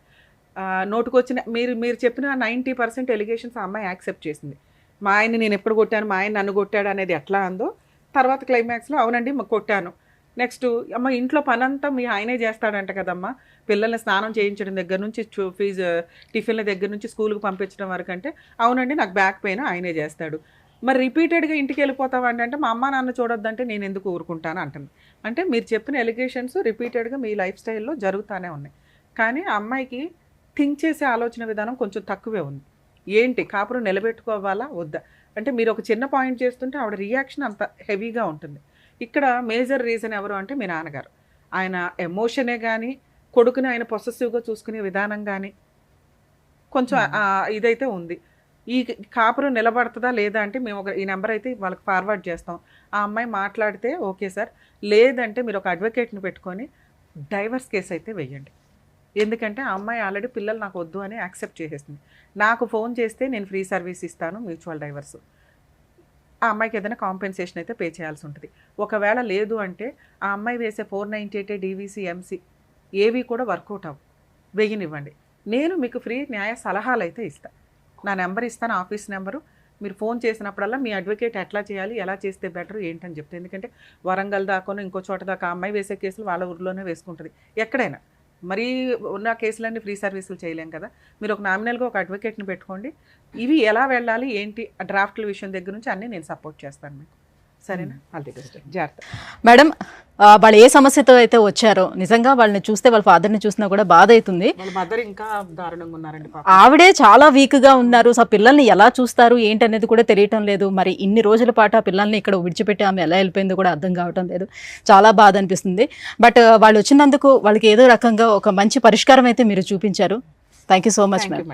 నోటుకొచ్చిన మీరు చెప్పిన 90% ఎలిగేషన్స్ ఆ అమ్మాయి యాక్సెప్ట్ చేసింది. మా ఆయన్ని నేను ఎప్పుడు కొట్టాను, మా ఆయన నన్ను కొట్టాడు అనేది ఎట్లా అందో, తర్వాత క్లైమాక్స్లో అవునండి కొట్టాను. నెక్స్ట్ అమ్మ ఇంట్లో పనంతా మీ ఆయనే చేస్తాడంట కదమ్మా, పిల్లల్ని స్నానం చేయించడం దగ్గర నుంచి ఫీజు టిఫిన్ల దగ్గర నుంచి స్కూల్కి పంపించడం వరకు అంటే అవునండి నాకు బ్యాక్ పెయిన్ ఆయనే చేస్తాడు. మరి రిపీటెడ్గా ఇంటికి వెళ్ళిపోతావండి అంటే మా అమ్మ నాన్న చూడొద్దంటే నేను ఎందుకు ఊరుకుంటాను అంటుంది. అంటే మీరు చెప్పిన ఎలిగేషన్స్ రిపీటెడ్గా మీ లైఫ్ స్టైల్లో జరుగుతూనే ఉన్నాయి. కానీ ఆ అమ్మాయికి థింక్ చేసే ఆలోచన విధానం కొంచెం తక్కువే ఉంది. ఏంటి కాపురం నిలబెట్టుకోవాలా వద్దా అంటే మీరు ఒక చిన్న పాయింట్ చేస్తుంటే ఆవిడ రియాక్షన్ అంత హెవీగా ఉంటుంది. ఇక్కడ మేజర్ రీజన్ ఎవరు అంటే మీ నాన్నగారు. ఆయన ఎమోషనే కానీ కొడుకుని ఆయన పొసెసివ్గా చూసుకునే విధానం కానీ కొంచెం ఇదైతే ఉంది. ఈ కాపురం నిలబడుతుందా లేదా అంటే మేము ఈ నెంబర్ అయితే వాళ్ళకి ఫార్వర్డ్ చేస్తాం. ఆ అమ్మాయి మాట్లాడితే ఓకే సార్, లేదంటే మీరు ఒక అడ్వకేట్ని పెట్టుకొని డైవర్స్ కేసు అయితే వెయ్యండి. ఎందుకంటే ఆ అమ్మాయి ఆల్రెడీ పిల్లలు నాకు వద్దు అని యాక్సెప్ట్ చేసేసింది. నాకు ఫోన్ చేస్తే నేను ఫ్రీ సర్వీస్ ఇస్తాను మ్యూచువల్ డైవర్స్. ఆ అమ్మాయికి ఏదైనా కాంపెన్సేషన్ అయితే పే చేయాల్సి ఉంటుంది. ఒకవేళ లేదు అంటే ఆ అమ్మాయి వేసే 498 DVC MC ఏవి కూడా వర్కౌట్ అవ్వు, వెయ్యనివ్వండి. నేను మీకు ఫ్రీ న్యాయ సలహాలు అయితే ఇస్తాను. నా నెంబర్ ఇస్తాను, ఆఫీస్ నెంబరు. మీరు ఫోన్ చేసినప్పుడల్లా మీ అడ్వకేట్ ఎట్లా చేయాలి, ఎలా చేస్తే బెటర్ ఏంటని చెప్తే, ఎందుకంటే వరంగల్ దాకా ఇంకో చోట దాకా అమ్మాయి వేసే కేసులు వాళ్ళ ఊరిలోనే వేసుకుంటుంది ఎక్కడైనా. మరీ ఉన్న కేసులన్నీ ఫ్రీ సర్వీసులు చేయలేం కదా. మీరు ఒక నామినల్గా ఒక అడ్వకేట్ని పెట్టుకోండి. ఇవి ఎలా వెళ్ళాలి ఏంటి ఆ డ్రాఫ్ట్ల విషయం దగ్గర నుంచి అన్నీ నేను సపోర్ట్ చేస్తాను మీకు. సరేనా? All the best. జాగ్రత్త. మేడం, వాళ్ళు ఏ సమస్యతో అయితే వచ్చారో నిజంగా వాళ్ళని చూస్తే వాళ్ళ ఫాదర్ని చూసినా కూడా బాధ అవుతుంది. వాళ్ళ మదర్ ఇంకా దారుణంగా ఉన్నారండి పాపం. ఆవిడే చాలా వీక్గా ఉన్నారు. సో పిల్లల్ని ఎలా చూస్తారు ఏంటి అనేది కూడా తెలియటం లేదు. మరి ఇన్ని రోజుల పాటు ఆ పిల్లల్ని ఇక్కడ విడిచిపెట్టి ఆమె ఎలా వెళ్ళిపోయిందో కూడా అర్థం కావటం లేదు. చాలా బాధ అనిపిస్తుంది. బట్ వాళ్ళు వచ్చినందుకు వాళ్ళకి ఏదో రకంగా ఒక మంచి పరిష్కారం అయితే మీరు చూపించారు. Thank you so much madam.